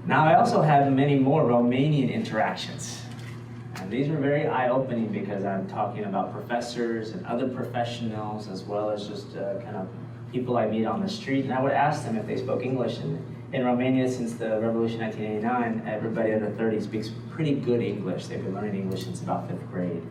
Now I also have many more Romanian interactions. And these were very eye-opening because I'm talking about professors and other professionals, as well as just kind of people I meet on the street. And I would ask them if they spoke English. And in Romania, since the revolution 1989, everybody under 30 speaks pretty good English. They've been learning English since about 5th grade.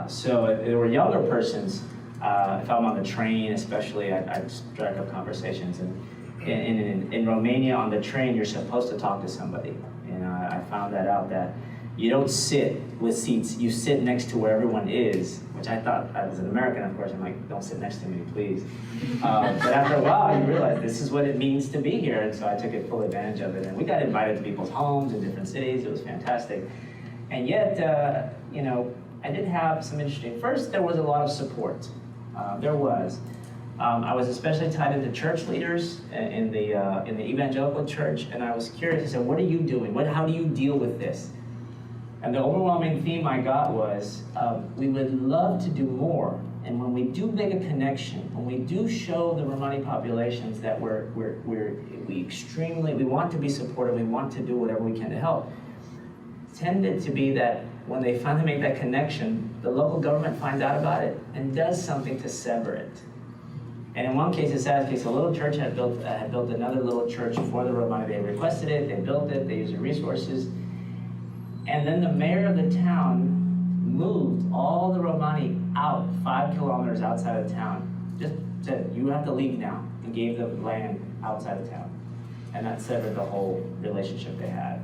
So if there were younger persons, if I'm on the train especially, I'd strike up conversations. And in Romania, on the train, you're supposed to talk to somebody. And I found that out, that you don't sit with seats, you sit next to where everyone is, which I thought, as an American, of course, I'm like, don't sit next to me, please. But after a while, you realize this is what it means to be here, and so I took full advantage of it. And we got invited to people's homes in different cities. It was fantastic. And yet, you know, I did have some interesting, first, there was a lot of support. There was. I was especially tied into church leaders in the evangelical church, and I was curious. I said, what are you doing? How do you deal with this? And the overwhelming theme I got was, we would love to do more. And when we do make a connection, when we do show the Romani populations that we want to be supportive, we want to do whatever we can to help, tended to be that when they finally make that connection, the local government finds out about it and does something to sever it. And in one case, a sad case, a little church had built another little church for the Romani. They requested it, they built it, they used the resources. And then the mayor of the town moved all the Romani out 5 kilometers outside of town. Just said, you have to leave now, and gave them land outside of town. And that severed the whole relationship they had.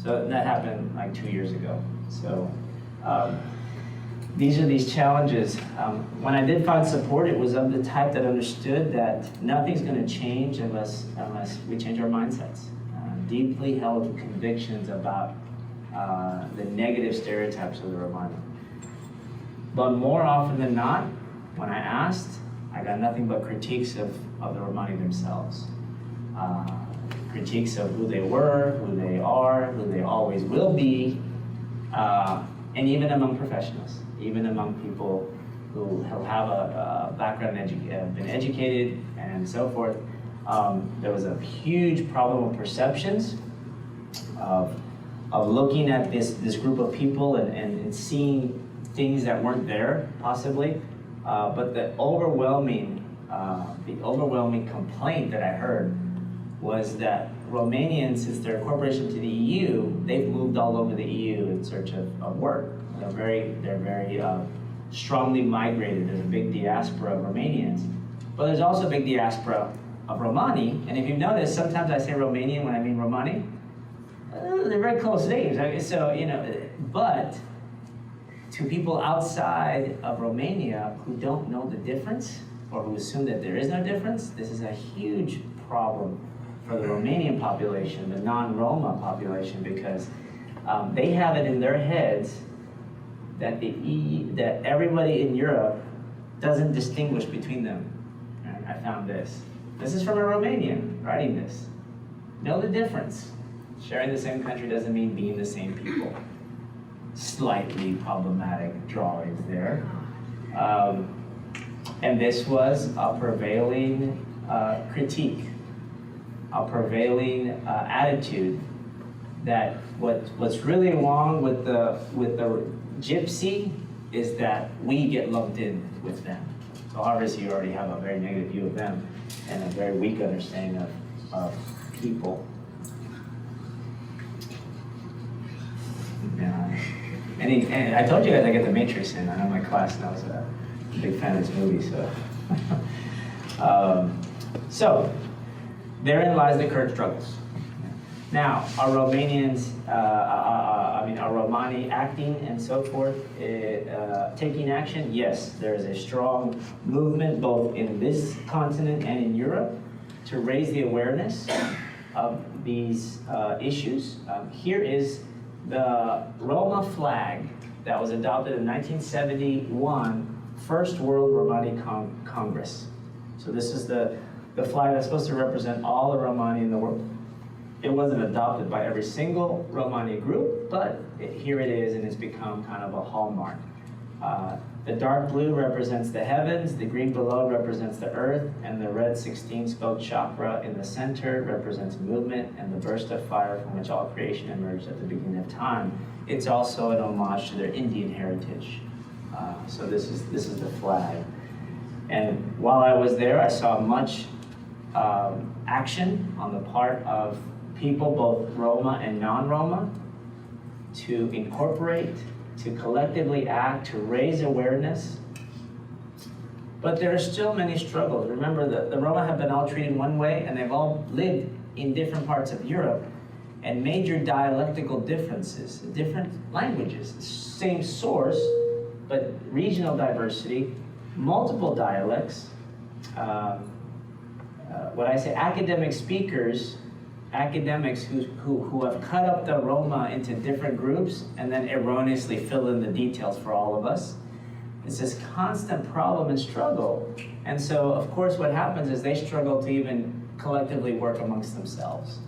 So that happened like 2 years ago. So these are these challenges. When I did find support, it was of the type that understood that nothing's going to change unless we change our mindsets. Deeply held convictions about the negative stereotypes of the Romani. But more often than not, when I asked, I got nothing but critiques of the Romani themselves. Critiques of who they were, who they are, who they always will be, and even among professionals, even among people who have a background, been educated and so forth. There was a huge problem of perceptions of looking at this group of people and seeing things that weren't there, possibly. But the overwhelming complaint that I heard was that Romanians, since their incorporation to the EU, they've moved all over the EU in search of work. They're very strongly migrated. There's a big diaspora of Romanians, but there's also a big diaspora of Romani. And if you've noticed, sometimes I say Romanian when I mean Romani. They're very close names. So, but to people outside of Romania who don't know the difference or who assume that there is no difference, this is a huge problem for the Romanian population, the non-Roma population, because they have it in their heads that that everybody in Europe doesn't distinguish between them. And I found this. This is from a Romanian writing this. Know the difference. Sharing the same country doesn't mean being the same people. Slightly problematic drawings there. And this was a prevailing critique, a prevailing attitude that what's really wrong with the Gypsy is that we get lumped in with them. So obviously you already have a very negative view of them and a very weak understanding of people. And I told you guys I get the Matrix in. I know my class knows that. I'm a big fan of this movie, so. So, therein lies the current struggles. Now, are Romanians, are Romani acting and so forth, taking action? Yes, there is a strong movement both in this continent and in Europe to raise the awareness of these issues. Here is the Roma flag that was adopted in 1971, First World Romani Congress. So this is the flag that's supposed to represent all the Romani in the world. It wasn't adopted by every single Romani group, but here it is, and it's become kind of a hallmark. The dark blue represents the heavens, the green below represents the earth, and the red 16-spoke chakra in the center represents movement and the burst of fire from which all creation emerged at the beginning of time. It's also an homage to their Indian heritage. So this is the flag. And while I was there, I saw much action on the part of people, both Roma and non-Roma, to incorporate, to collectively act, to raise awareness. But there are still many struggles. Remember, the Roma have been all treated one way, and they've all lived in different parts of Europe, and major dialectical differences, different languages, same source, but regional diversity, multiple dialects. What I say, academic speakers, academics who have cut up the Roma into different groups and then erroneously fill in the details for all of us. It's this constant problem and struggle. And so, of course, what happens is they struggle to even collectively work amongst themselves.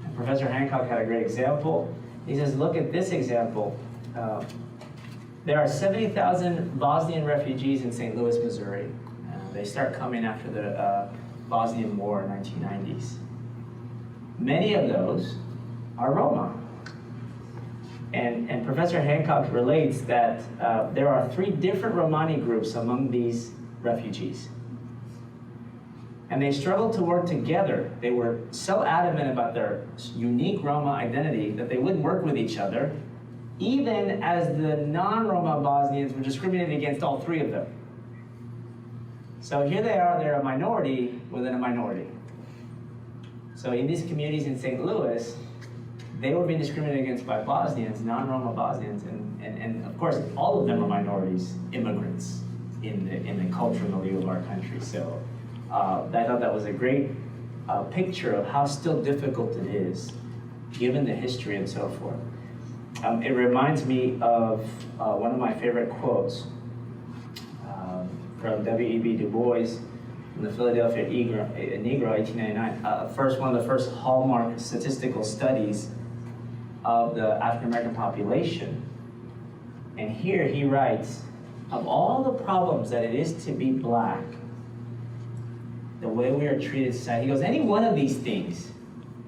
And Professor Hancock had a great example. He says, look at this example. There are 70,000 Bosnian refugees in St. Louis, Missouri. They start coming after the Bosnian War in 1990s. Many of those are Roma. And Professor Hancock relates that there are 3 different Romani groups among these refugees. And they struggled to work together. They were so adamant about their unique Roma identity that they wouldn't work with each other, even as the non-Roma Bosnians were discriminated against all 3 of them. So here they are, they're a minority within a minority. So in these communities in St. Louis, they were being discriminated against by Bosnians, non-Roma Bosnians, and of course, all of them are minorities, immigrants in the cultural milieu of our country. So I thought that was a great picture of how still difficult it is, given the history and so forth. It reminds me of one of my favorite quotes from W.E.B. Dubois from the Philadelphia Negro, 1899. One of the first hallmark statistical studies of the African American population. And here he writes, of all the problems that it is to be black, the way we are treated in society, he goes, any one of these things,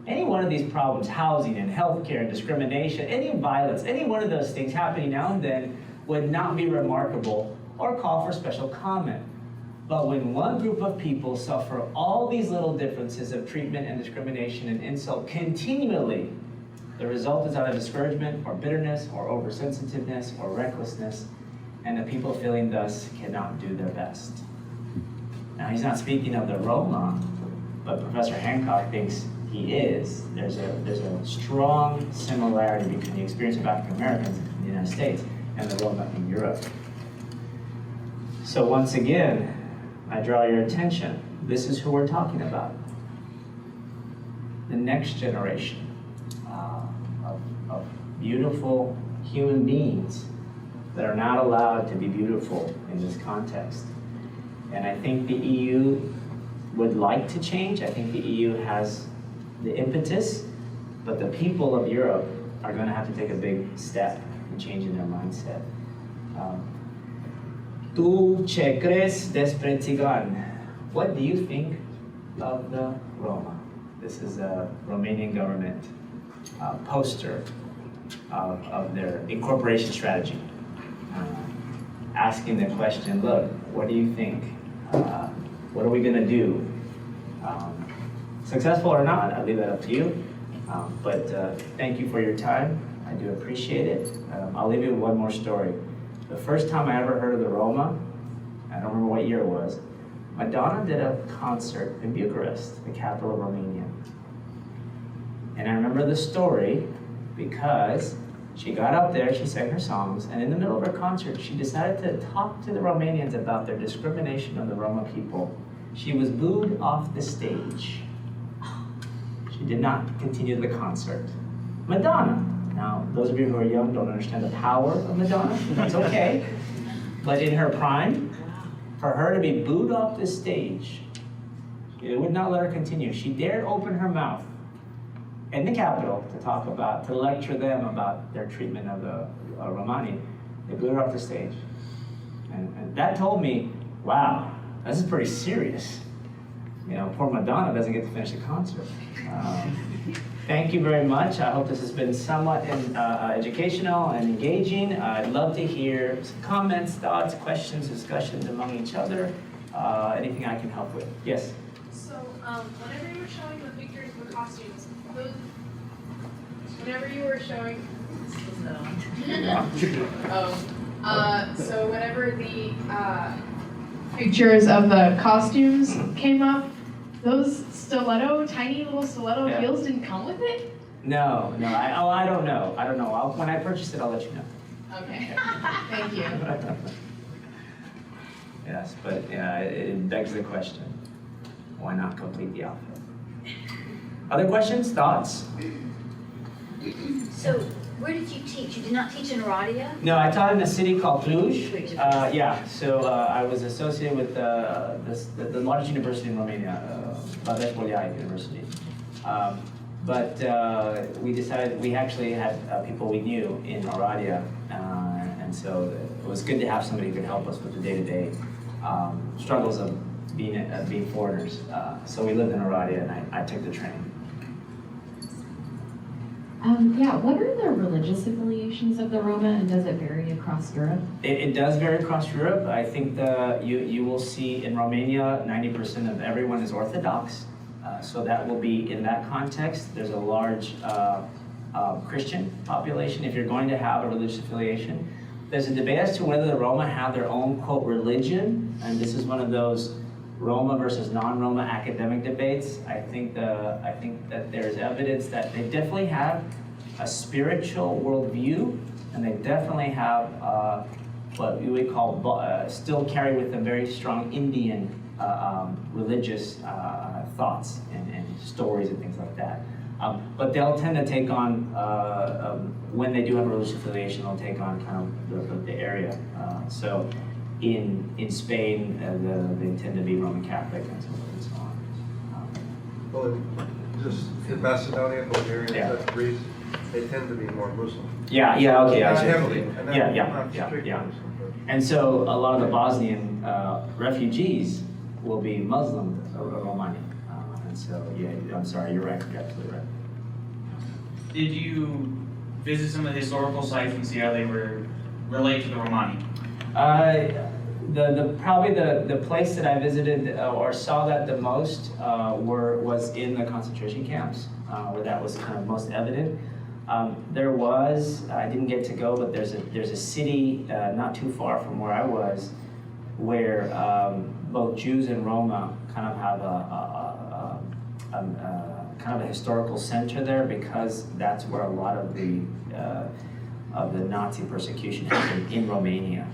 any one of these problems, housing and healthcare and discrimination, any violence, any one of those things happening now and then would not be remarkable or call for special comment. But when one group of people suffer all these little differences of treatment and discrimination and insult continually, the result is either discouragement or bitterness or oversensitiveness or recklessness, and the people feeling thus cannot do their best. Now, he's not speaking of the Roma, but Professor Hancock thinks he is. There's a strong similarity between the experience of African Americans in the United States and the Roma in Europe. So once again, I draw your attention. This is who we're talking about. The next generation of beautiful human beings that are not allowed to be beautiful in this context. And I think the EU would like to change. I think the EU has the impetus, but the people of Europe are going to have to take a big step in changing their mindset. Tu ce crezi despre țigani? What do you think of the Roma? This is a Romanian government poster of their incorporation strategy. Asking the question, look, what do you think? What are we going to do? Successful or not, I'll leave that up to you. But thank you for your time. I do appreciate it. I'll leave you with one more story. The first time I ever heard of the Roma, I don't remember what year it was, Madonna did a concert in Bucharest, the capital of Romania. And I remember the story because she got up there, she sang her songs, and in the middle of her concert, she decided to talk to the Romanians about their discrimination of the Roma people. She was booed off the stage. She did not continue the concert. Madonna. Now, those of you who are young don't understand the power of Madonna. That's okay. But in her prime, for her to be booed off the stage, it would not let her continue. She dared open her mouth in the capital to lecture them about their treatment of the Romani. They blew her off the stage. And that told me, wow, this is pretty serious. You know, poor Madonna doesn't get to finish the concert. Thank you very much. I hope this has been somewhat educational and engaging. I'd love to hear some comments, thoughts, questions, discussions among each other. Anything I can help with. Yes? So, whenever you were showing the pictures of the costumes, whenever you were showing, so whenever the pictures of the costumes came up, those tiny little stiletto heels didn't come with it? No. I don't know. When I purchase it, I'll let you know. Okay. Thank you. Yes, but it begs the question, why not complete the outfit? Other questions, thoughts? So, where did you teach? You did not teach in Romania? No, I taught in a city called Cluj. So I was associated with the largest university in Romania, University. But we decided, we actually had people we knew in Oradea, and so it was good to have somebody who could help us with the day-to-day struggles of being foreigners. So we lived in Oradea, and I took the train. What are the religious affiliations of the Roma, and does it vary across Europe? It does vary across Europe. I think you will see in Romania, 90% of everyone is Orthodox. So that will be in that context. There's a large Christian population if you're going to have a religious affiliation. There's a debate as to whether the Roma have their own, quote, religion, and this is one of those Roma versus non-Roma academic debates. I think that there's evidence that they definitely have a spiritual worldview, and they definitely have what we would call, still carry with them very strong Indian religious thoughts and stories and things like that. But they'll tend to take on, when they do have a religious affiliation, they'll take on kind of the area. So in Spain, they tend to be Roman Catholic and so forth and so on. Well, just in Macedonia, Bulgaria, Yeah. and Greece, they tend to be more Muslim. Okay. I Not see. heavily, and not Yeah. strictly Muslim, but And so a lot of the Bosnian refugees will be Muslim Romani. And so, yeah, I'm sorry, you're right, you're absolutely right. Did you visit some of the historical sites and see how they were relate to the Romani? Probably the place that I visited or saw that the most was in the concentration camps, where that was kind of most evident. I didn't get to go, but there's a city not too far from where I was, where both Jews and Roma kind of have kind of a historical center there, because that's where a lot of the Nazi persecution happened in Romania,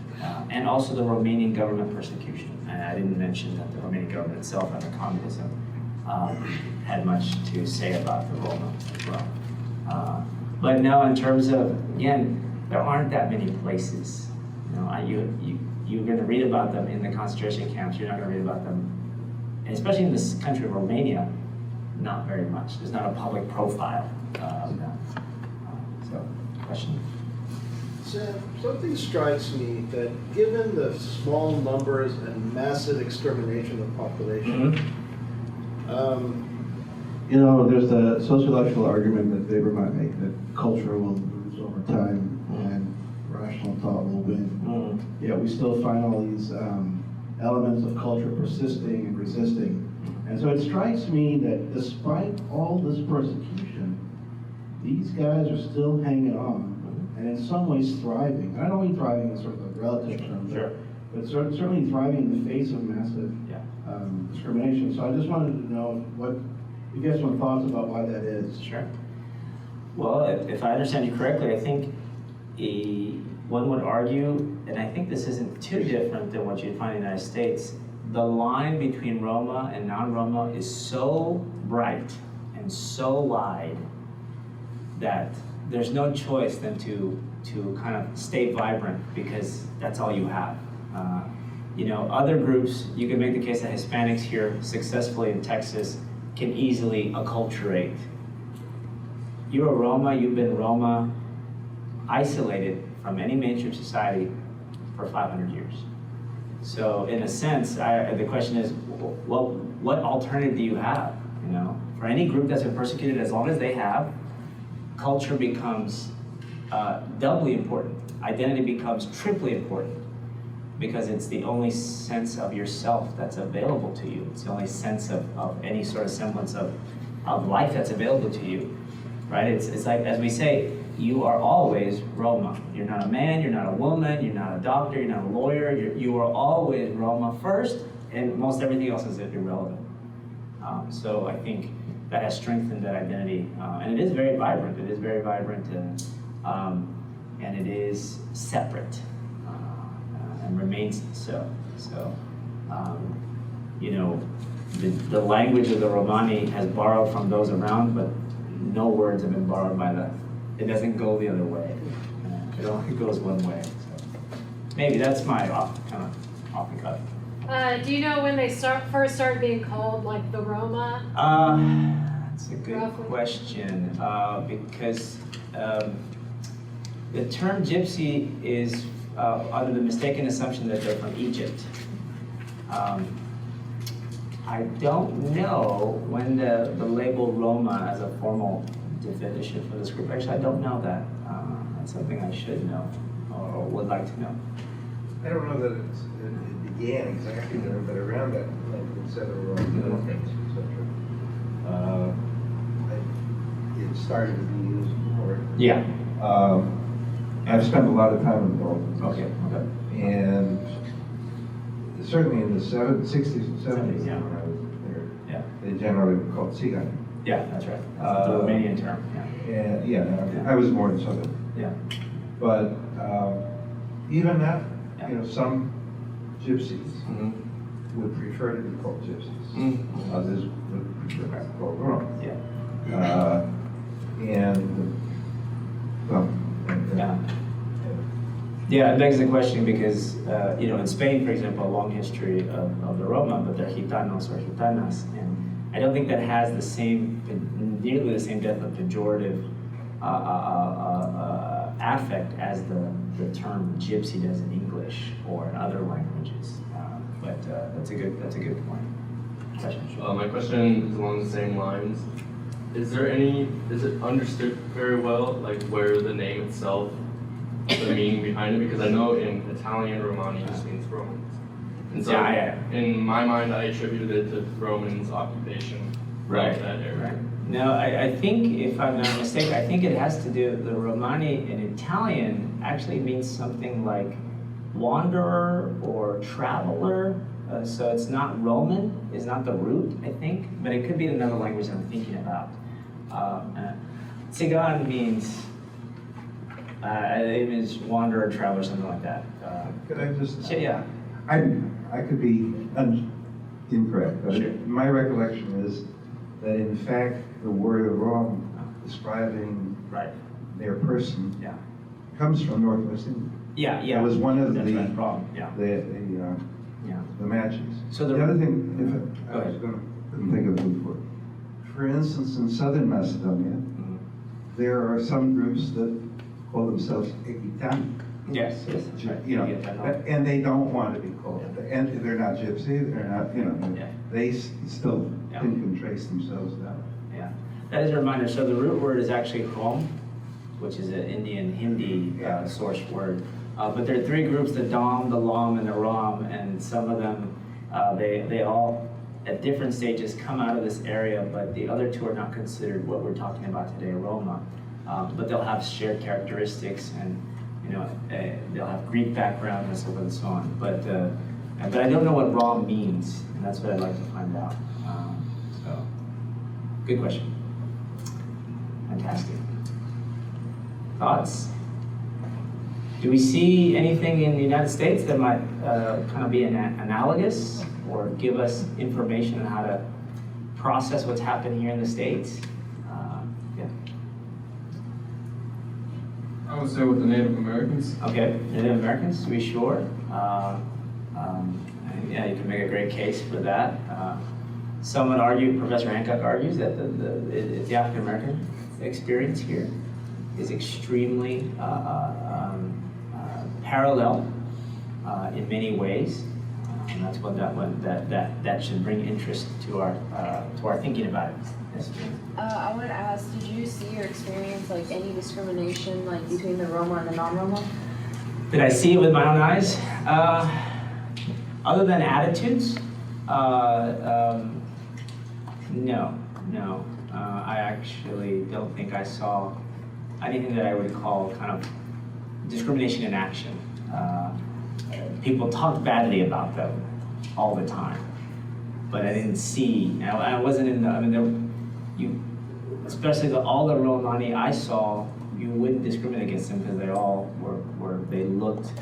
and also the Romanian government persecution. And I didn't mention that the Romanian government itself under communism had much to say about the Roma as well. But no, in terms of, again, there aren't that many places. You're going to read about them in the concentration camps. You're not going to read about them, and especially in this country of Romania, not very much. There's not a public profile of that. So, question? Sam, something strikes me that given the small numbers and massive extermination of population, there's the sociological argument that Weber might make that culture will lose over time and rational thought will win. Yet we still find all these elements of culture persisting and resisting. And so it strikes me that despite all this persecution, these guys are still hanging on and in some ways thriving. And I don't mean thriving in sort of a relative term, but certainly thriving in the face of massive discrimination. So I just wanted to know what you guys some thoughts about why that is. Sure. Well, if I understand you correctly, I think one would argue, and I think this isn't too different than what you'd find in the United States, the line between Roma and non-Roma is so bright and so wide that there's no choice than to kind of stay vibrant, because that's all you have. Other groups, you can make the case that Hispanics here successfully in Texas can easily acculturate. You're a Roma, you've been Roma, isolated from any mainstream society for 500 years. So in a sense, the question is, what alternative do you have? For any group that's been persecuted, as long as they have, culture becomes doubly important. Identity becomes triply important, because it's the only sense of yourself that's available to you. It's the only sense of any sort of semblance of life that's available to you, right? It's like, as we say, you are always Roma. You're not a man, you're not a woman, you're not a doctor, you're not a lawyer, you are always Roma first, and most everything else is irrelevant. So I think that has strengthened that identity, and it is very vibrant. It is very vibrant, and it is separate, and remains so. So, the language of the Romani has borrowed from those around, but no words have been borrowed by it doesn't go the other way. It only goes one way. So maybe that's my off the cuff. Do you know when they first started being called like the Roma? That's a good question, because the term Gypsy is under the mistaken assumption that they're from Egypt. I don't know when the label Roma as a formal definition for this group. Actually, I don't know that. That's something I should know or would like to know. I don't know that it began exactly there, but around that, like we said, there were Philippines, etc. It started to be used more. Yeah. I've spent a lot of time involved in this. Okay. And certainly in the 60s and 70s, Yeah. when I was there, Yeah. they generally were called Tsigan. Yeah, that's right. That's the Romanian term. Yeah. And I was born in Southern. Yeah. But even that, some gypsies would prefer to be called gypsies. Others would prefer to be called Roma. Yeah. And, well, Yeah, it begs the question because, you know, in Spain, for example, a long history of the Roma, but they're gitanos or gitanas, and I don't think that has the same, nearly the same depth of pejorative affect as the term gypsy does in English or in other languages. But that's a good point. Question? My question is along the same lines. Is it understood very well, like where the name itself, the meaning behind it? Because I know in Italian, Romani just means Romans. And so in my mind, I attributed it to Romans' occupation of that area. Right. No, I think, if I'm not mistaken, I think it has to do, the Romani in Italian actually means something like wanderer or traveler. So it's not Roman, is not the root, I think, but it could be another language I'm thinking about. Tsigan means, it means wanderer, traveler, something like that. Could I just? Yeah. I could be incorrect, but Sure. my recollection is that in fact the word Rom describing their person comes from Northwest India. Yeah. It was one of That's the right, problem. Yeah. The matches. So the other thing, I Go ahead. was couldn't think of it before. For instance, in southern Macedonia, there are some groups that call themselves Egitan. Yes. Right. You know, and they don't want to be called. And they're not gypsy. They're not. You know. Yeah. They still think and trace themselves down. Yeah. That is a reminder. So the root word is actually Rom, which is an Indian Hindi source word. But there are three groups: the Dom, the Lam, and the Ram. And some of them, they all at different stages come out of this area, but the other two are not considered what we're talking about today, Roma. But they'll have shared characteristics, and you know, they'll have Greek background and so forth and so on. But I don't know what Rom means, and that's what I'd like to find out. So, good question. Fantastic. Thoughts? Do we see anything in the United States that might kind of be analogous or give us information on how to process what's happening here in the States? Yeah. I would say with the Native Americans. Okay, Native Americans, to be sure. Yeah, you can make a great case for that. Some would argue, Professor Hancock argues, that the African American experience here is extremely parallel in many ways, and that's what that should bring interest to our thinking about it. Yes, I would ask, did you see or experience like any discrimination like between the Roma and the non-Roma? Did I see it with my own eyes? Other than attitudes, no. I actually don't think I saw anything that I would call kind of discrimination in action. People talked badly about them all the time, but I didn't see. I wasn't in the. I mean, especially all the Romani I saw, you wouldn't discriminate against them because they all they looked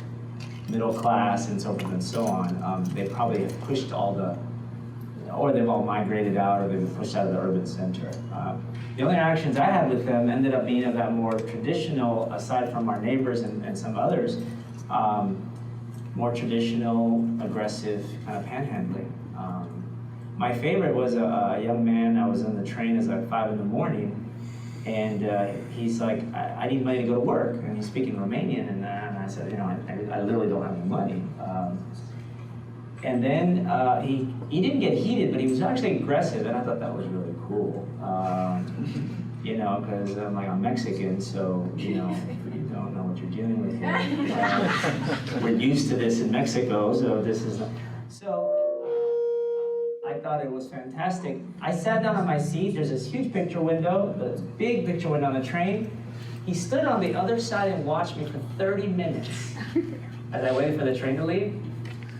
middle class and so forth and so on. They probably have pushed all the, or they've all migrated out, or they've been pushed out of the urban center. The only interactions I had with them ended up being of that more traditional, aside from our neighbors and some others, more traditional, aggressive kind of panhandling. My favorite was a young man. I was on the train. It was like 5 in the morning, and he's like, I need money to go to work, and he's speaking Romanian, and I said, you know, I literally don't have any money. And then he didn't get heated, but he was actually aggressive, and I thought that was really cool. You know, because I'm Mexican, so you know, you don't know what you're dealing with here. We're used to this in Mexico, so this is so. I thought it was fantastic. I sat down on my seat. There's this huge picture window, this big picture window on the train. He stood on the other side and watched me for 30 minutes as I waited for the train to leave,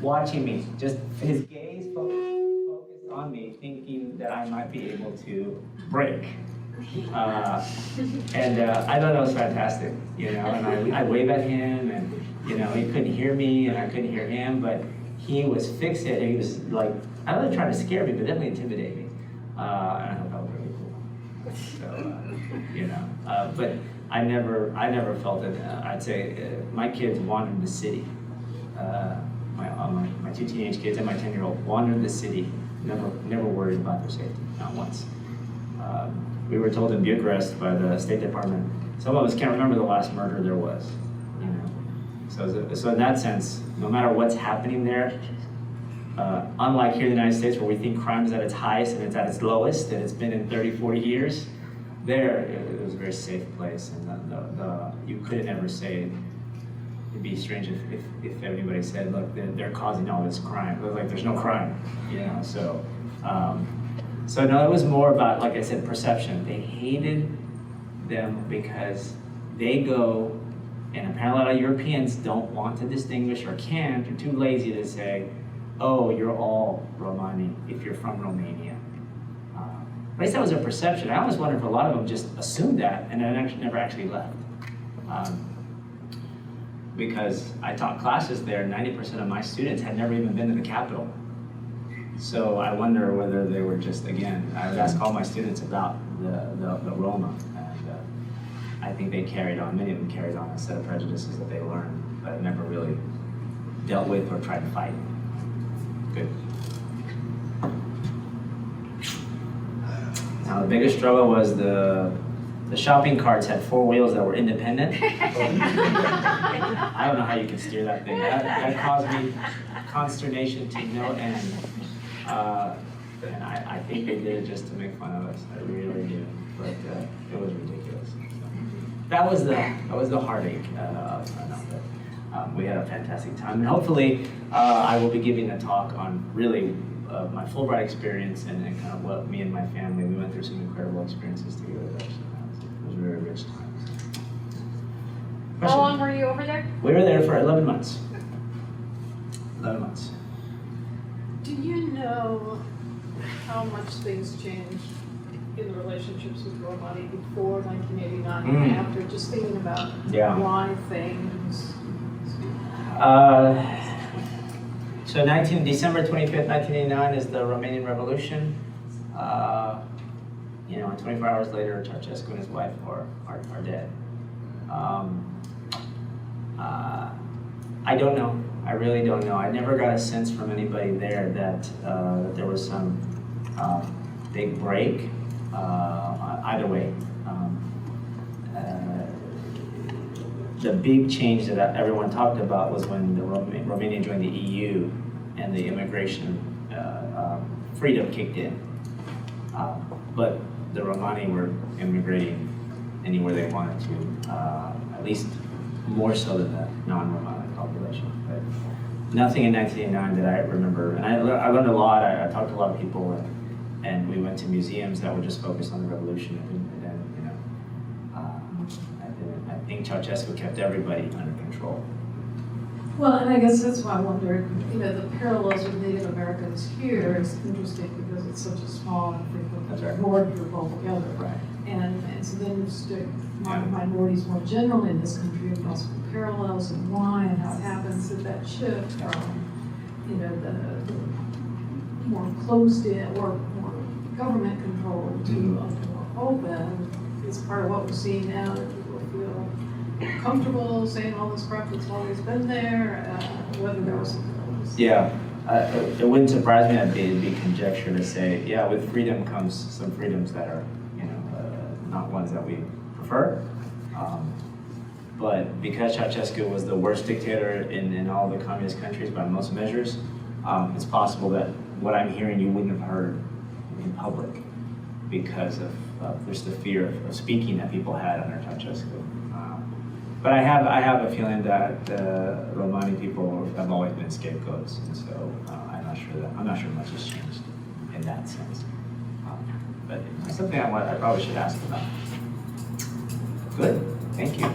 watching me, just his gaze focused on me, thinking that I might be able to break. And I thought that was fantastic, you know, and I waved at him, and, you know, he couldn't hear me, and I couldn't hear him, but he was fixated. He was like, I don't know, trying to scare me, but definitely intimidate me. And I thought that was really cool. So, you know, but I never felt it. I'd say my kids wandered the city. My two teenage kids and my 10-year-old wandered the city, never worried about their safety, not once. We were told in Bucharest by the State Department, some of us can't remember the last murder there was. You know, so in that sense, no matter what's happening there, unlike here in the United States where we think crime is at its highest and it's at its lowest, and it's been in 30, 40 years, there it was a very safe place, and you couldn't ever say. It'd be strange if everybody said, look, they're causing all this crime. It was like, there's no crime, you know, so no, it was more about, like I said, perception. They hated them because they go, and apparently a lot of Europeans don't want to distinguish or can't, or too lazy to say, oh, you're all Romani if you're from Romania. At least that was a perception. I always wondered if a lot of them just assumed that and then never actually left. Because I taught classes there, 90% of my students had never even been to the capital. So I wonder whether they were just, again, I would ask all my students about the Roma, and I think they carried on, many of them carried on a set of prejudices that they learned, but never really dealt with or tried to fight. Good. Now the biggest struggle was the shopping carts had 4 wheels that were independent. I don't know how you can steer that thing. That caused me consternation to no end. And I think they did it just to make fun of us. I really do. But it was ridiculous. So, that was the heartache of it. We had a fantastic time. And hopefully I will be giving a talk on really my Fulbright experience and kind of what me and my family, we went through some incredible experiences together there. It was a very rich time. How long were you over there? We were there for 11 months. 11 months. Do you know how much things changed in the relationships with Romani before 1989 and after? Just thinking about why things. So December 25th, 1989 is the Romanian Revolution. You know, and 24 hours later, Ceausescu and his wife are dead. I don't know. I really don't know. I never got a sense from anybody there that there was some big break either way. The big change that everyone talked about was when the Romania joined the EU and the immigration freedom kicked in. But the Romani were immigrating anywhere they wanted to, at least more so than the non-Romani population. But nothing in 1989 that I remember, and I learned a lot. I talked to a lot of people, and we went to museums that were just focused on the revolution. And you know, I think Ceausescu kept everybody under control. Well, and I guess that's why I wondered, you know, the parallels with Native Americans here is interesting because it's such a small and frequently ignored group altogether. Right. And so then just minorities more generally in this country and possible parallels and why and how it happens that shift from, you know, the more closed in or more government controlled to more open is part of what we're seeing now, that people feel comfortable saying all this crap that's always been there, whether there was something else. Yeah, it wouldn't surprise me that it'd be conjecture to say, yeah, with freedom comes some freedoms that are, you know, not ones that we prefer. But because Ceausescu was the worst dictator in all the communist countries by most measures, it's possible that what I'm hearing you wouldn't have heard in public because of just the fear of speaking that people had under Ceausescu. But I have a feeling that Romani people have always been scapegoats, and so I'm not sure much has changed in that sense. But it's something I probably should ask about. Good, thank you.